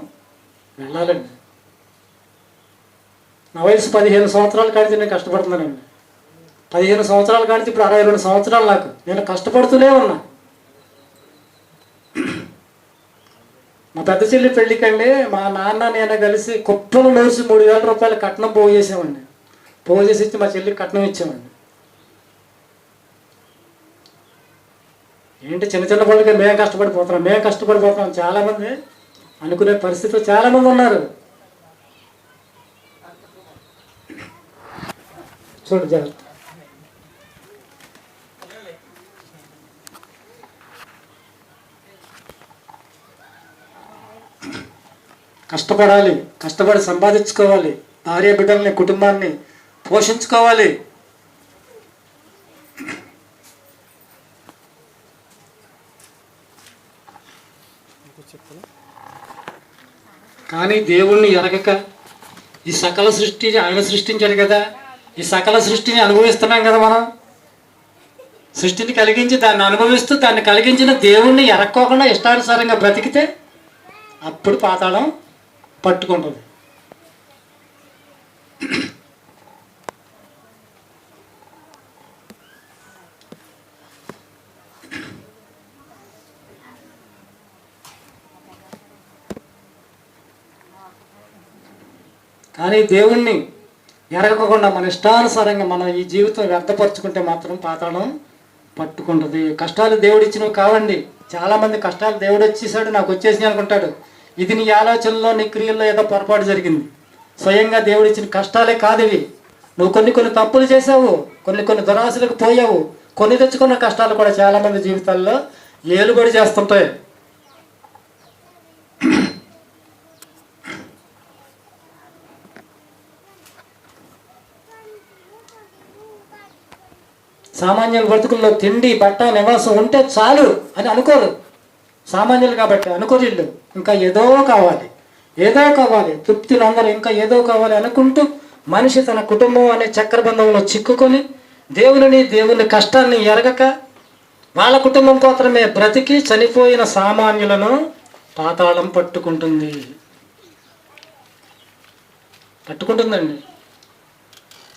వెళ్ళాలండి. నా వయసు 15 సంవత్సరాల కాడితే నేను కష్టపడుతున్నానండి. 15 సంవత్సరాల కాడితే ఇప్పుడు 62 సంవత్సరాలు నాకు. నేను కష్టపడుతూనే ఉన్నా. మా పెద్ద చెల్లి పెళ్ళికండి మా నాన్న నేను కలిసి కుప్పలు నోసి 3,000 రూపాయలు కట్నం పోగు చేసామండి. పోగు చేసి ఇచ్చి మా చెల్లికి కట్నం ఇచ్చామండి. ఏంటి చిన్న చిన్న పనులకి మేము కష్టపడిపోతున్నాం. చాలామంది అనుకునే పరిస్థితులు చాలామంది ఉన్నారు. చూడు జాగ్రత్త. కష్టపడాలి, కష్టపడి సంపాదించుకోవాలి, భార్య బిడ్డల్ని కుటుంబాన్ని పోషించుకోవాలి. కానీ దేవుణ్ణి ఎరగక ఈ సకల సృష్టి ఆయన సృష్టించాడు కదా, ఈ సకల సృష్టిని అనుభవిస్తున్నాం కదా మనం. సృష్టిని కలిగించి దాన్ని అనుభవిస్తూ దాన్ని కలిగించిన దేవుణ్ణి ఎరక్కోకుండా ఇష్టానుసారంగా బ్రతికితే అప్పుడు పాతాళం పట్టుకుంటుంది. కానీ దేవుణ్ణి ఎరగకుండా మన ఇష్టానుసారంగా మనం ఈ జీవితం వ్యర్థపరుచుకుంటే మాత్రం పాతాళం పట్టుకుంటుంది. కష్టాలు దేవుడు ఇచ్చినవి కావండి. చాలామంది కష్టాలు దేవుడు వచ్చేసాడు నాకు వచ్చేసి అనుకుంటాడు. ఇది నీ ఆలోచనలో నీ క్రియల్లో ఏదో పొరపాటు జరిగింది. స్వయంగా దేవుడు ఇచ్చిన కష్టాలే కాదు ఇవి. నువ్వు కొన్ని తప్పులు చేసావు, కొన్ని దురాశలకు పోయావు, కొన్ని తెచ్చుకున్న కష్టాలు కూడా చాలామంది జీవితాల్లో ఏలుబడి చేస్తుంటాయి. సామాన్యుల బ్రతుకుల్లో తిండి బట్ట నివాసం ఉంటే చాలు అని అనుకోరు. సామాన్యులు కాబట్టి అనుకోరు. వీళ్ళు ఇంకా ఏదో కావాలి, తృప్తిని అందరూ ఇంకా ఏదో కావాలి అనుకుంటూ మనిషి తన కుటుంబం అనే చక్రబంధంలో చిక్కుకొని దేవుని కష్టాన్ని ఎరగక వాళ్ళ కుటుంబం కోసమే బ్రతికి చనిపోయిన సామాన్యులను పాతాళం పట్టుకుంటుందండి.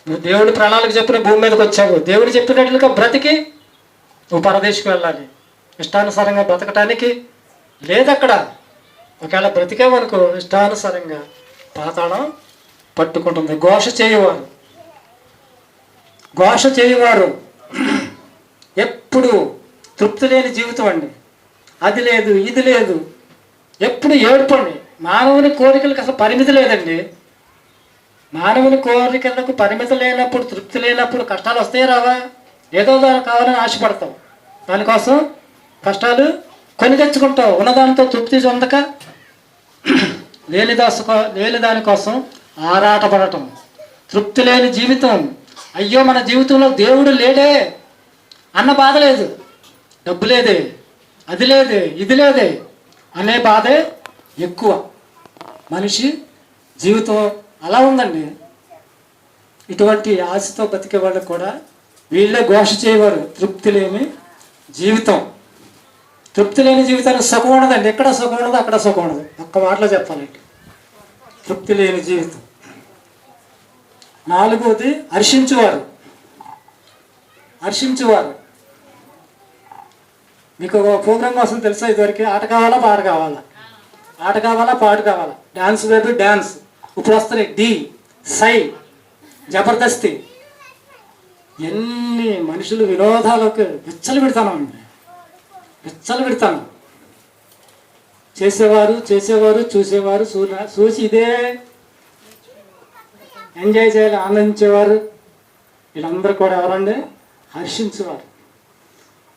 నువ్వు దేవుడి ప్రణాళిక చెప్పిన భూమి మీదకి వచ్చావు, దేవుడు చెప్పినట్లుగా బ్రతికి నువ్వు పరదేశకు వెళ్ళాలి. ఇష్టానుసారంగా బ్రతకటానికి లేదక్కడ. ఒకవేళ బ్రతికేవనుకో ఇష్టానుసారంగా పాతాళం పట్టుకుంటుంది. ఘోష చేయువారు ఎప్పుడు తృప్తి లేని జీవితం అండి. అది లేదు ఇది లేదు, ఎప్పుడు ఏడుపండి. మానవుని కోరికలకు అసలు పరిమితి లేదండి. మానవుని కోరికలకు పరిమితి లేనప్పుడు, తృప్తి లేనప్పుడు కష్టాలు వస్తాయి రావా? ఏదో కావాలని ఆశపడతావు, దానికోసం కష్టాలు కొని తెచ్చుకుంటావు. ఉన్నదానితో తృప్తి చెందక లేని దానికోసం ఆరాటపడటం, తృప్తి లేని జీవితం. అయ్యో మన జీవితంలో దేవుడు లేడే అన్న బాధ లేదు, డబ్బు లేదే, అది లేదే, ఇది లేదే అనే బాధే ఎక్కువ. మనిషి జీవితం అలా ఉందండి. ఇటువంటి ఆశతో బతికే వాళ్ళకు కూడా వీళ్ళే ఘోష చేయవారు, తృప్తి లేని జీవితం. తృప్తి లేని జీవితానికి సుఖం ఉండదండి. ఎక్కడ సుఖం ఉండదు, అక్కడ సుఖం ఉండదు. ఒక్క మాటలో చెప్పాలంటే తృప్తి లేని జీవితం. నాలుగవది హర్షించువారు. మీకు ఒక ప్రోగ్రామ్ కోసం తెలుసా? ఇదివరకు ఆట కావాలా, పాట కావాలా, ఆట కావాలా, పాట కావాలా, డ్యాన్స్ బేబీ డ్యాన్స్. ఇప్పుడు వస్తున్నాయి డి, సై, జబర్దస్తి. ఎన్ని మనుషులు వినోదాలకు విచ్చలు పెడతానండి, విచ్చలు పెడతాను. చేసేవారు చూసేవారు చూసి ఇదే ఎంజాయ్ చేయాలి, ఆనందించేవారు. వీళ్ళందరూ కూడా ఎవరండి? హర్షించేవారు.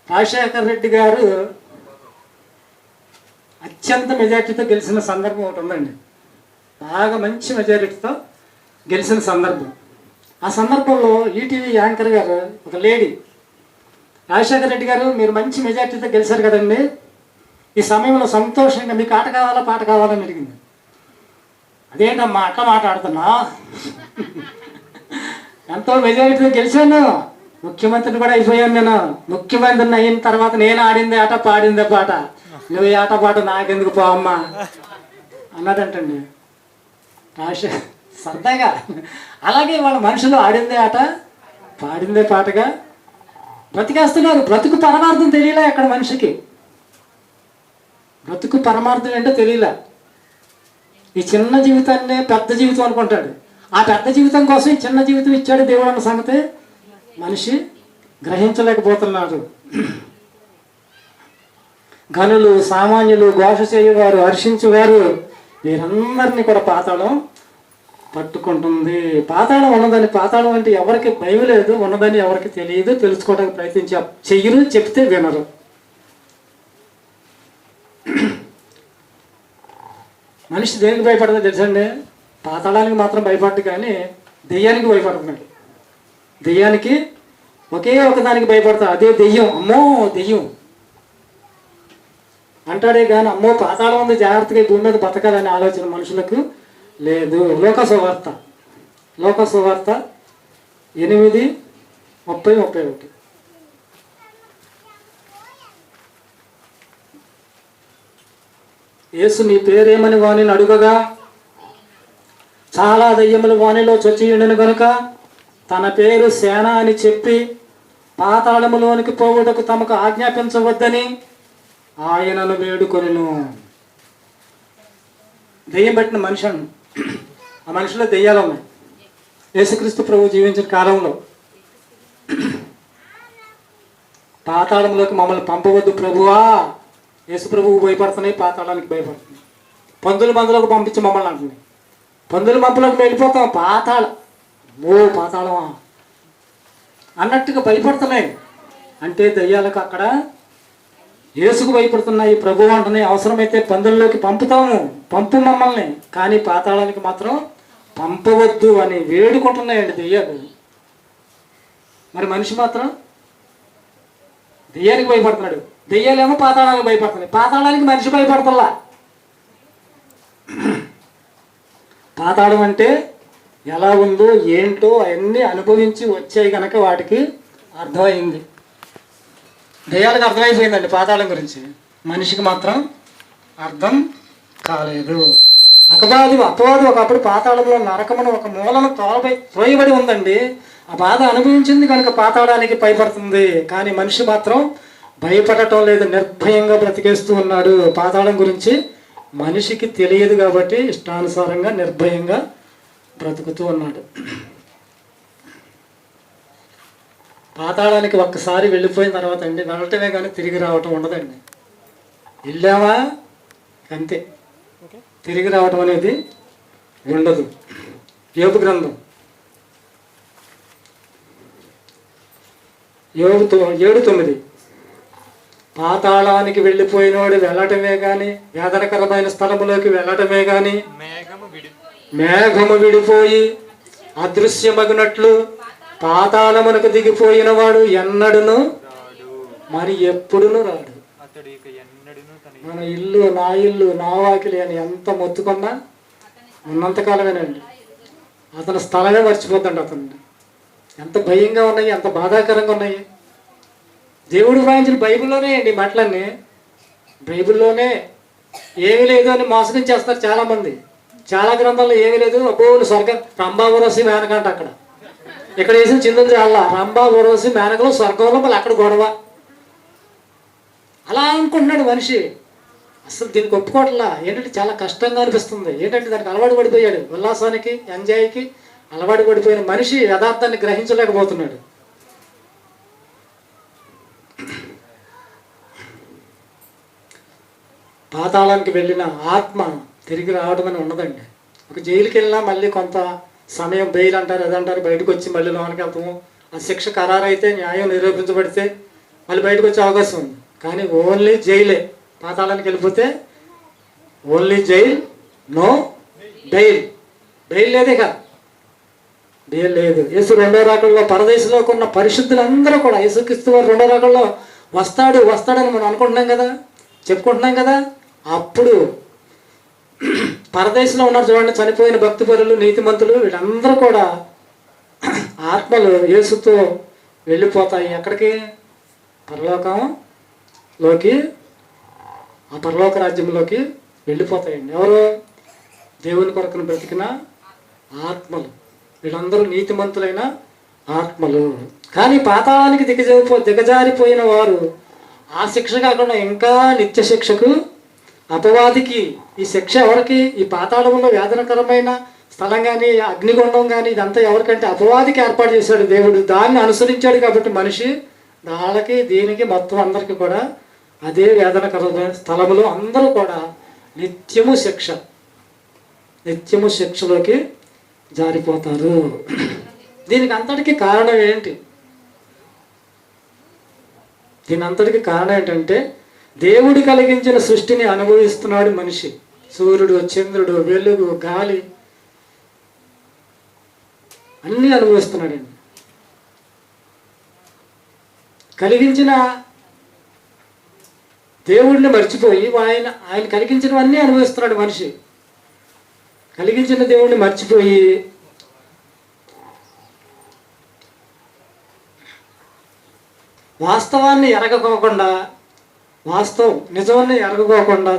రాజశేఖర రెడ్డి గారు అత్యంత మెజార్టీతో గెలిచిన సందర్భం ఒకటి ఉందండి. బాగా మంచి మెజారిటీతో గెలిచిన సందర్భం. ఆ సందర్భంలో ఈటీవీ యాంకర్ గారు, ఒక లేడీ, రాజశేఖర రెడ్డి గారు మీరు మంచి మెజార్టీతో గెలిచారు కదండి, ఈ సమయంలో సంతోషంగా మీకు ఆట కావాలా, పాట కావాలని అడిగింది. అదేంటమ్మా అట్లా మాట్లాడుతున్నా, ఎంతో మెజారిటీతో గెలిచాను, ముఖ్యమంత్రిని కూడా అయిపోయాను. నేను ముఖ్యమంత్రిని అయిన తర్వాత నేను ఆడిందే ఆట, పాడిందే పాట, నువ్వు ఆట పాట నాకెందుకు పోవమ్మా అన్నదంటండి రాజశేఖర్. సరదాగా అలాగే వాళ్ళ మనుషులు ఆడిందే ఆట, పాడిందే పాటగా బ్రతికేస్తున్నారు. బ్రతుకు పరమార్థం తెలియలే అక్కడ మనిషికి. బ్రతుకు పరమార్థం ఏంటో తెలియలే. ఈ చిన్న జీవితాన్నే పెద్ద జీవితం అనుకుంటాడు. ఆ పెద్ద జీవితం కోసం ఈ చిన్న జీవితం ఇచ్చాడు దేవుడు అన్న సంగతి మనిషి గ్రహించలేకపోతున్నాడు. గనులు, సామాన్యులు, ఘోష చేయవారు, హర్షించేవారు, వీరందరినీ కూడా పాతాళం పట్టుకుంటుంది. పాతాళం ఉన్నదని, పాతాళం అంటే ఎవరికి భయం లేదు, ఉన్నదని ఎవరికి తెలియదు, తెలుసుకోవడానికి చెయ్యరు, చెప్తే వినరు. మనిషి దేనికి భయపడదో తెలుసండి? పాతాళానికి మాత్రం భయపడ్డు, కానీ దెయ్యానికి భయపడుతున్నాడు. దెయ్యానికి ఒకే ఒకదానికి భయపడతాడు, అదే దెయ్యం. అమ్మో దెయ్యం అంటాడే కానీ అమ్మో పాతాళం ఉంది, జాగ్రత్తగా భూమి మీద బతకాలనే ఆలోచన మనుషులకు లేదు. లోకసువార్త 8:30-31. యేసు నీ పేరేమని వాణిని అడుగగా, చాలా దయ్యములు వాణిలో చొచ్చియుండెను గనుక తన పేరు సేన అని చెప్పి పాతాళములోనికి పోవుటకు తమకు ఆజ్ఞాపించవద్దని ఆయనను వేడుకొనెను. దెయ్యం పట్టిన మనిషి, ఆ మనిషిలో దెయ్యాలు ఉన్నాయి. యేసుక్రీస్తు ప్రభు జీవించిన కాలంలో పాతాళంలోకి మమ్మల్ని పంపవద్దు ప్రభువా, యేసు ప్రభువు భయపడుతున్నాయి, పాతాళానికి భయపడుతున్నాయి. పందుల మందులోకి పంపించి మమ్మల్ని అంటున్నాయి. పందుల మంపులోకి వెళ్ళిపోతాం, పాతాళమా అన్నట్టుగా భయపడుతున్నాయి. అంటే దయ్యాలకు అక్కడ యేసుకు భయపడుతున్నాయి, ప్రభువు అంటున్నాయి. అవసరమైతే పందుల్లోకి పంపు మమ్మల్ని, కానీ పాతాళానికి మాత్రం పంపవద్దు అని వేడుకుంటున్నాయండి దెయ్యాలు. మరి మనిషి మాత్రం దెయ్యానికి భయపడుతున్నాడు, దెయ్యాలేమో పాతాళానికి భయపడుతున్నాయి. పాతాళానికి మనిషి భయపడతల్లా. పాతాళం అంటే ఎలా ఉందో ఏంటో అవన్నీ అనుభవించి వచ్చాయి కనుక వాటికి అర్థమైంది. దెయ్యాలకు అర్థమైపోయిందండి పాతాళం గురించి, మనిషికి మాత్రం అర్థం కాలేదు. అపవాది ఒకప్పుడు పాతాళంలో నరకమును ఒక మూలను తోయబడి ఉందండి. ఆ బాధ అనుభవించింది కనుక పాతాళానికి భయపడుతుంది, కానీ మనిషి మాత్రం భయపడటం లేదు, నిర్భయంగా బ్రతికేస్తూ ఉన్నాడు. పాతాళం గురించి మనిషికి తెలియదు కాబట్టి ఇష్టానుసారంగా నిర్భయంగా బ్రతుకుతూ ఉన్నాడు. పాతాళానికి ఒక్కసారి వెళ్ళిపోయిన తర్వాత అండి వెళ్ళటమే కానీ తిరిగి రావటం ఉండదండి. వెళ్ళామా అంతే, తిరిగి రావటం అనేది ఉండదు. యోబు గ్రంథం 7:9. పాతాళానికి వెళ్ళిపోయినోడు వెళ్ళటమే గాని, వేదనకరమైన స్థలములోకి వెళ్ళటమే గాని, మేఘము విడిపోయి అదృశ్యమగునట్లు పాతాళమునకు దిగిపోయిన వాడు ఎన్నడును మరి ఎప్పుడును రాడు. మన ఇల్లు నా ఇల్లు నా వాకిలి అని ఎంత మొత్తుకున్నా ఉన్నంతకాలమేనండి. అతని స్థలమే మర్చిపోతాడు. అతన్ని ఎంత భయంగా ఉన్నాయి, ఎంత బాధాకరంగా ఉన్నాయి. దేవుడు వ్రాయించిన బైబిల్లోనే అండి మాటలన్నీ. బైబిల్లోనే ఏమీ లేదు అని మోసం చేస్తారు చాలామంది. చాలా గ్రంథాల్లో ఏమీ లేదు, అబ్బో స్వర్గం రంభా ఊరవసి మేనకంట. అక్కడ ఇక్కడ వేసిన చిందులు చాలా రంభా ఊరవసి మేనకలు స్వర్గంలో మళ్ళీ అక్కడ గొడవ. అలా అనుకుంటున్నాడు మనిషి. అసలు దీనికి ఒప్పుకోవట్లా. ఏంటంటే చాలా కష్టంగా అనిపిస్తుంది. ఏంటంటే దానికి అలవాటు పడిపోయాడు. ఉల్లాసానికి ఎంజాయ్కి అలవాటు పడిపోయిన మనిషి యథార్థాన్ని గ్రహించలేకపోతున్నాడు. పాతాళానికి వెళ్ళిన ఆత్మ తిరిగి రావడం అని ఉండదండి. ఒక జైలుకి వెళ్ళినా మళ్ళీ కొంత సమయం బెయిల్ అంటారు, అదంటారు, బయటకు వచ్చి మళ్ళీ లోనికి వెళ్తాము. ఆ శిక్ష ఖరారైతే, న్యాయం నిరూపించబడితే మళ్ళీ బయటకు వచ్చే అవకాశం ఉంది. కానీ ఓన్లీ జైలే. పాతాళానికి వెళ్ళిపోతే only jail, no bail. Bail లేదే కాదు, బెయిల్ లేదు. యేసు రెండో రాకడలో పరదేశంలో ఉన్న పరిశుద్ధులందరూ కూడా యేసుక్రీస్తు వారు రెండో రాకడలో వస్తాడని మనం అనుకుంటున్నాం కదా, చెప్పుకుంటున్నాం కదా. అప్పుడు పరదేశంలో ఉన్నారు చూడండి, చనిపోయిన భక్తిపరులు, నీతిమంతులు, వీళ్ళందరూ కూడా ఆత్మలు యేసుతో వెళ్ళిపోతాయి. ఎక్కడికి? పరలోకంలోకి, ఆ పరలోక రాజ్యంలోకి వెళ్ళిపోతాయండి. ఎవరు? దేవుని కొరకును బ్రతికిన ఆత్మలు. వీళ్ళందరూ నీతిమంతులైన ఆత్మలు. కానీ పాతాళానికి దిగజారిపోయిన వారు ఆ శిక్ష కాకుండా ఇంకా నిత్య శిక్షకు, అపవాదికి ఈ శిక్ష ఎవరికి? ఈ పాతాళంలో వేదనకరమైన స్థలం కానీ, అగ్నిగుండం కానీ, ఇదంతా ఎవరికంటే అపవాదికి ఏర్పాటు చేశాడు దేవుడు. దాన్ని అనుసరించాడు కాబట్టి మనిషి వాళ్ళకి, దీనికి, మొత్తం అందరికీ కూడా అదే వేదనకరమైన స్థలంలో అందరూ కూడా నిత్యము శిక్షలోకి జారిపోతారు. దీనికి అంతటికి కారణం ఏంటి? దీని అంతటికి కారణం ఏంటంటే దేవుడు కలిగించిన సృష్టిని అనుభవిస్తున్నాడు మనిషి. సూర్యుడు, చంద్రుడు, వెలుగు, గాలి అన్నీ అనుభవిస్తున్నాడండి. కలిగించిన దేవుడిని మర్చిపోయి ఆయన కలిగించినవన్నీ అనుభవిస్తున్నాడు మనిషి. కలిగించిన దేవుడిని మర్చిపోయి వాస్తవాన్ని ఎరగకోకుండా, నిజాన్ని ఎరగకోకుండా,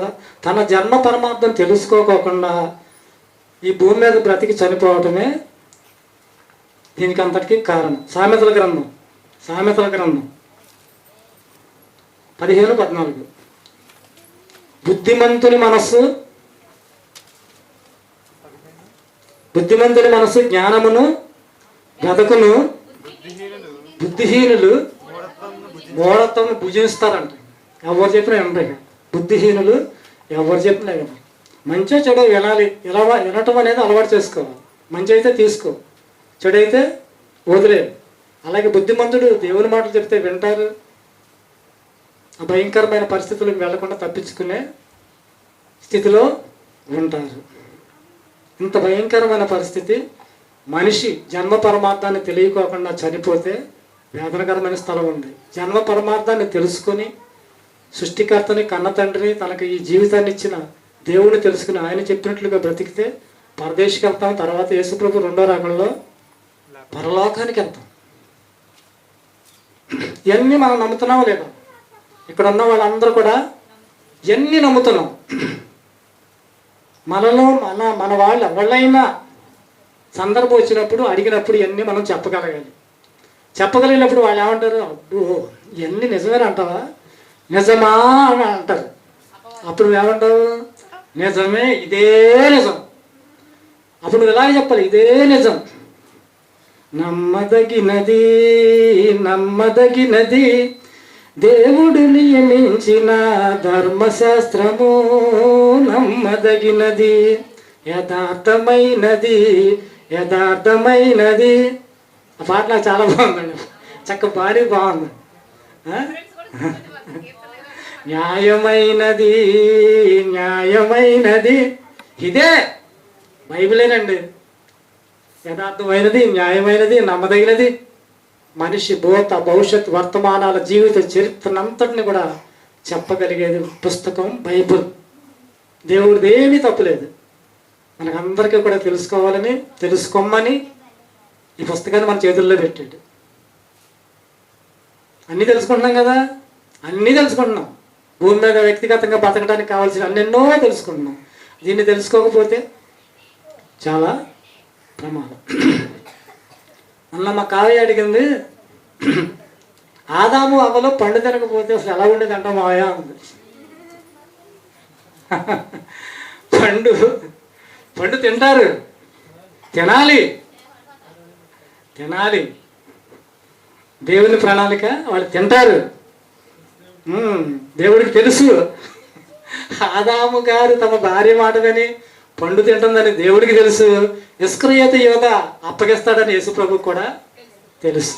తన జన్మ పరమార్థం తెలుసుకోకోకుండా ఈ భూమి మీద బ్రతికి చనిపోవటమే దీనికి అంతటికి కారణం. సామెతల గ్రంథం 15:14. బుద్ధిమంతుని మనస్సు జ్ఞానమును గదకును, బుద్ధిహీనులు మూఢత్వం భుజిస్తారంట. ఎవరు చెప్పినా వినరు. బుద్ధిహీనులు ఎవరు చెప్పినా వినరు. మంచిగా చెడు వినాలి. వినటం అనేది అలవాటు చేసుకోవాలి. మంచి అయితే తీసుకో, చెడు అయితే వదిలేదు. అలాగే బుద్ధిమంతుడు దేవుని మాటలు చెప్తే వింటారు. ఆ భయంకరమైన పరిస్థితులకు వెళ్లకుండా తప్పించుకునే స్థితిలో ఉంటారు. ఇంత భయంకరమైన పరిస్థితి. మనిషి జన్మ పరమార్థాన్ని తెలియకోకుండా చనిపోతే వేదనకరమైన స్థలం ఉంది. జన్మ పరమార్థాన్ని తెలుసుకొని సృష్టికర్తని, కన్న తండ్రిని, తనకు ఈ జీవితాన్ని ఇచ్చిన దేవుని తెలుసుకుని ఆయన చెప్పినట్లుగా బ్రతికితే పరదేశికి వెళ్తాం. తర్వాత యేసుప్రభు రెండో రాకడలో పరలోకానికి వెళ్తాం. ఇవన్నీ మనం నమ్ముతున్నామో లేదా? ఇక్కడ ఉన్న వాళ్ళందరూ కూడా ఇవన్నీ నమ్ముతున్నాం. మనలో మన వాళ్ళు ఎవళ్ళైనా సందర్భం వచ్చినప్పుడు, అడిగినప్పుడు ఇవన్నీ మనం చెప్పగలగాలి. చెప్పగలిగినప్పుడు వాళ్ళు ఏమంటారు? అబ్బో ఇవన్నీ నిజమేనా అంటావా? నిజమా అని అంటారు. అప్పుడు ఏమంటావు? నిజమే, ఇదే నిజం. అప్పుడు నువ్వు ఇలాగే చెప్పాలి, ఇదే నిజం. నమ్మదగినది దేవుడు నియమించిన ధర్మశాస్త్రము, నమ్మదగినది, యథార్థమైనది యథార్థమైనది. ఆ పాట నాకు చాలా బాగుందండి, చక్క పాడి బాగుంది. ఆ? న్యాయమైనది, న్యాయమైనది, ఇదే బైబిలేనండి. యథార్థమైనది, న్యాయమైనది, నమ్మదగినది. మనిషి భూత భవిష్యత్ వర్తమానాల జీవిత చరిత్రనంతటిని కూడా చెప్పగలిగేది పుస్తకం బైబిల్. దేవుడిది ఏమీ తప్పులేదు. మనకందరికీ కూడా తెలుసుకోవాలని, తెలుసుకోమని ఈ పుస్తకాన్ని మన చేతుల్లో పెట్టాడు. అన్నీ తెలుసుకుంటున్నాం కదా, అన్నీ తెలుసుకుంటున్నాం. భూమి మీద వ్యక్తిగతంగా బతకడానికి కావాల్సిన అన్నెన్నో తెలుసుకుంటున్నాం. దీన్ని తెలుసుకోకపోతే చాలా ప్రమాదం. అన్న మా కావ్య అడిగింది, ఆదాము అవ్వలో పండు తినకపోతే అసలు ఎలా ఉండేది అంట మాయా అంది. పండు పండు తింటారు, తినాలి తినాలి. దేవుని ప్రణాళిక వాళ్ళు తింటారు. దేవుడికి తెలుసు. ఆదాము గారు తమ భార్య మాట విని పండు తింటుందని దేవుడికి తెలుసు. ఇస్కరియోతు యోధ అప్పగిస్తాడని యేసు ప్రభుకు కూడా తెలుసు.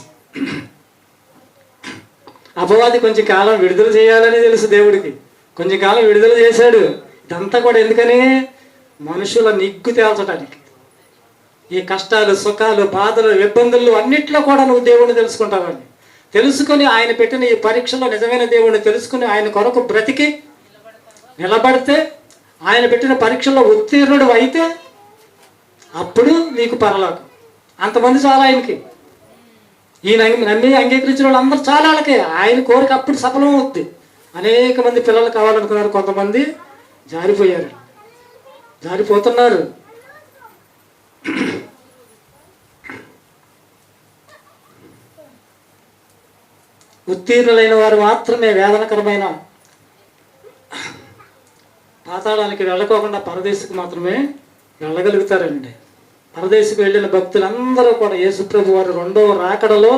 అపవాది కొంచెం కాలం విడుదల చేయాలని తెలుసు దేవుడికి. కొంచెం కాలం విడుదల చేశాడు. ఇదంతా కూడా ఎందుకని? మనుషుల నిగ్గు తేల్చడానికి. ఈ కష్టాలు, సుఖాలు, బాధలు, ఇబ్బందులు అన్నిట్లో కూడా నువ్వు దేవుడిని తెలుసుకుంటావని తెలుసుకొని, ఆయన పెట్టిన ఈ పరీక్షలో నిజమైన దేవుడిని తెలుసుకుని ఆయన కొరకు బ్రతికి నిలబడితే, ఆయన పెట్టిన పరీక్షలో ఉత్తీర్ణుడు అయితే అప్పుడు నీకు పరలోకం. అంతమంది చాలా ఆయనకి. ఈయన నమ్మి అంగీకరించిన వాళ్ళందరూ చాలా వాళ్ళకే. ఆయన కోరిక అప్పుడు సఫలం అవుద్ది. అనేక మంది పిల్లలు కావాలనుకున్నారు, కొంతమంది జారిపోయారు, జారిపోతున్నారు. ఉత్తీర్ణులైన వారు మాత్రమే వేదనకరమైన పాతాళానికి వెళ్ళకోకుండా పరదేశకు మాత్రమే వెళ్ళగలుగుతారండి. పరదేశకు వెళ్ళిన భక్తులందరూ కూడా యేసుప్రభు వారు రెండవ రాకడలో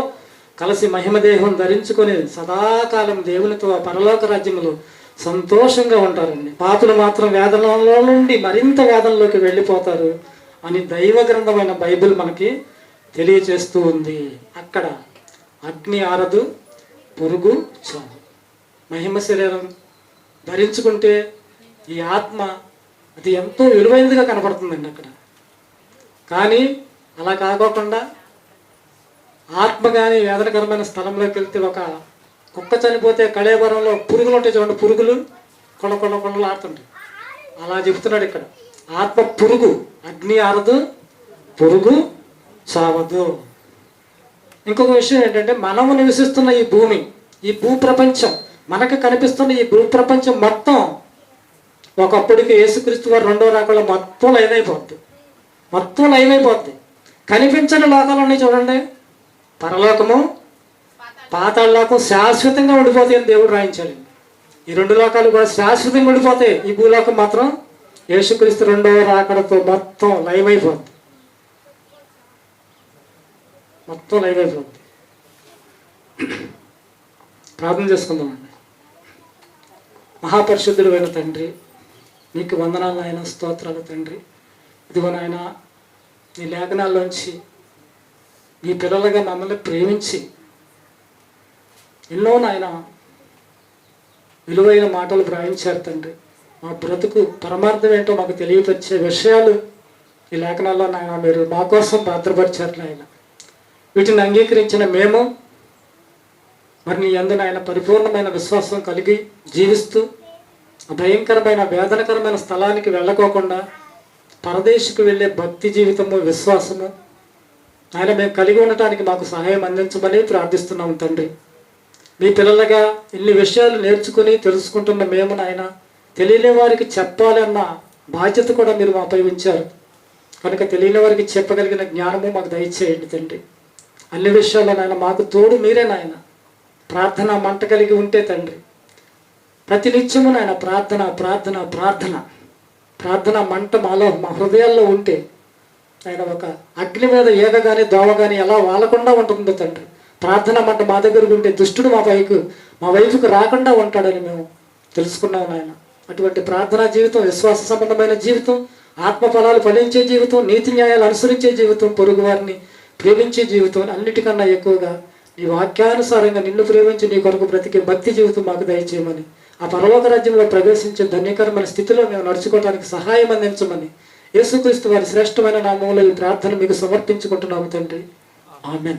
కలిసి మహిమదేహం ధరించుకొని సదాకాలం దేవునితో పరలోక రాజ్యములో సంతోషంగా ఉంటారండి. పాపులు మాత్రం వేదనలో నుండి మరింత వేదనలోకి వెళ్ళిపోతారు అని దైవ గ్రంథమైన బైబిల్ మనకి తెలియచేస్తూ ఉంది. అక్కడ అగ్ని ఆరదు, పురుగు చావు. మహిమ శరీరం ధరించుకుంటే ఈ ఆత్మ అది ఎంతో విలువైనదిగా కనపడుతుందండి అక్కడ. కానీ అలా కాకోకుండా ఆత్మ కానీ వేదనకరమైన స్థలంలోకి వెళ్తే, ఒక కుక్క చనిపోతే కళేబరంలో పురుగులు ఉంటాయి చూడండి, పురుగులు కొళ్ళ ఆడుతుంటాయి. అలా చెబుతున్నాడు ఇక్కడ. ఆత్మ పురుగు, అగ్ని ఆరదు, పురుగు చావదు. ఇంకొక విషయం ఏంటంటే, మనము నివసిస్తున్న ఈ భూమి, ఈ భూప్రపంచం, మనకు కనిపిస్తున్న ఈ భూప్రపంచం మొత్తం ఒకప్పటికి యేసుక్రీస్తు వారు రెండో రాకడలో మొత్తం లైనైపోద్ది. మొత్తం లైనైపోద్ది. కనిపించని లోకాలు ఉన్నాయి చూడండి, పరలోకము, పాతాళలోకం శాశ్వతంగా ఉండిపోతాయి అని దేవుడు రాయించాలి. ఈ రెండు లోకాలు కూడా శాశ్వతంగా ఉండిపోతాయి. ఈ భూలోకం మాత్రం యేసుక్రీస్తు రెండవ రాకడతో మొత్తం లైవ్ అయిపోద్ది. మొత్తం లైవ్ అయిపోద్ది. ప్రార్థన చేసుకుందామండి. మహాపరిశుద్ధుడు అయిన తండ్రి, నీకు వందనాలు నాయన, స్తోత్రాలు తండ్రి. ఇదిగో నాయన, నీ లేఖనాల్లోంచి నీ పిల్లలుగా మమ్మల్ని ప్రేమించి ఎన్నో నాయన విలువైన మాటలు వ్రాయించారు తండ్రి. మా బ్రతుకు పరమార్థం ఏంటో మాకు తెలియపరిచే విషయాలు ఈ లేఖనాల్లో నాయన మీరు మా కోసం భద్రపరిచారు నాయన. వీటిని అంగీకరించిన మేము మరి నీ యందు నాయన పరిపూర్ణమైన విశ్వాసం కలిగి జీవిస్తూ భయంకరమైన వేదనకరమైన స్థలానికి వెళ్ళకోకుండా పరదేశకు వెళ్ళే భక్తి జీవితము, విశ్వాసము ఆయన మేము కలిగి ఉండటానికి మాకు సహాయం అందించమని ప్రార్థిస్తున్నాము తండ్రి. మీ పిల్లలుగా ఇన్ని విషయాలు నేర్చుకుని తెలుసుకుంటున్న మేము నాయన తెలియని వారికి చెప్పాలన్న బాధ్యత కూడా మీరు మాపై ఉంచారు కనుక తెలియని వారికి చెప్పగలిగిన జ్ఞానము మాకు దయచేయండి తండ్రి. అన్ని విషయాల్లో నాయన మాకు తోడు మీరే నాయన. ప్రార్థన మంట కలిగి ఉంటే తండ్రి ప్రతినిత్యము నాయన ప్రార్థన ప్రార్థన ప్రార్థన ప్రార్థన మంట మాలో మా హృదయాల్లో ఉంటే ఆయన ఒక అగ్ని మీద ఏగ కానీ దోమ కానీ ఎలా వాలకుండా ఉంటుందో తండ్రి. ప్రార్థన మంట మా దగ్గరకు ఉంటే దుష్టుడు మా వైపుకు రాకుండా ఉంటాడని మేము తెలుసుకున్నాం నాయన. అటువంటి ప్రార్థనా జీవితం, విశ్వాస సంబంధమైన జీవితం ఆత్మ ఫలాలు ఫలించే జీవితం, నీతి న్యాయాలు అనుసరించే జీవితం, పొరుగు వారిని ప్రేమించే జీవితం, అన్నిటికన్నా ఎక్కువగా నీ వాక్యానుసారంగా నిన్ను ప్రేమించి నీ కొరకు బ్రతికే భక్తి జీవితం మాకు దయచేయమని, ఆ పరలోక రాజ్యంలో ప్రవేశించే ధన్యకరమైన స్థితిలో మేము నడుచుకోవడానికి సహాయం అందించమని యేసుక్రీస్తు వారి శ్రేష్టమైన నామంలో ఈ ప్రార్థన మీకు సమర్పించుకుంటున్నాము తండ్రి. ఆమెన్.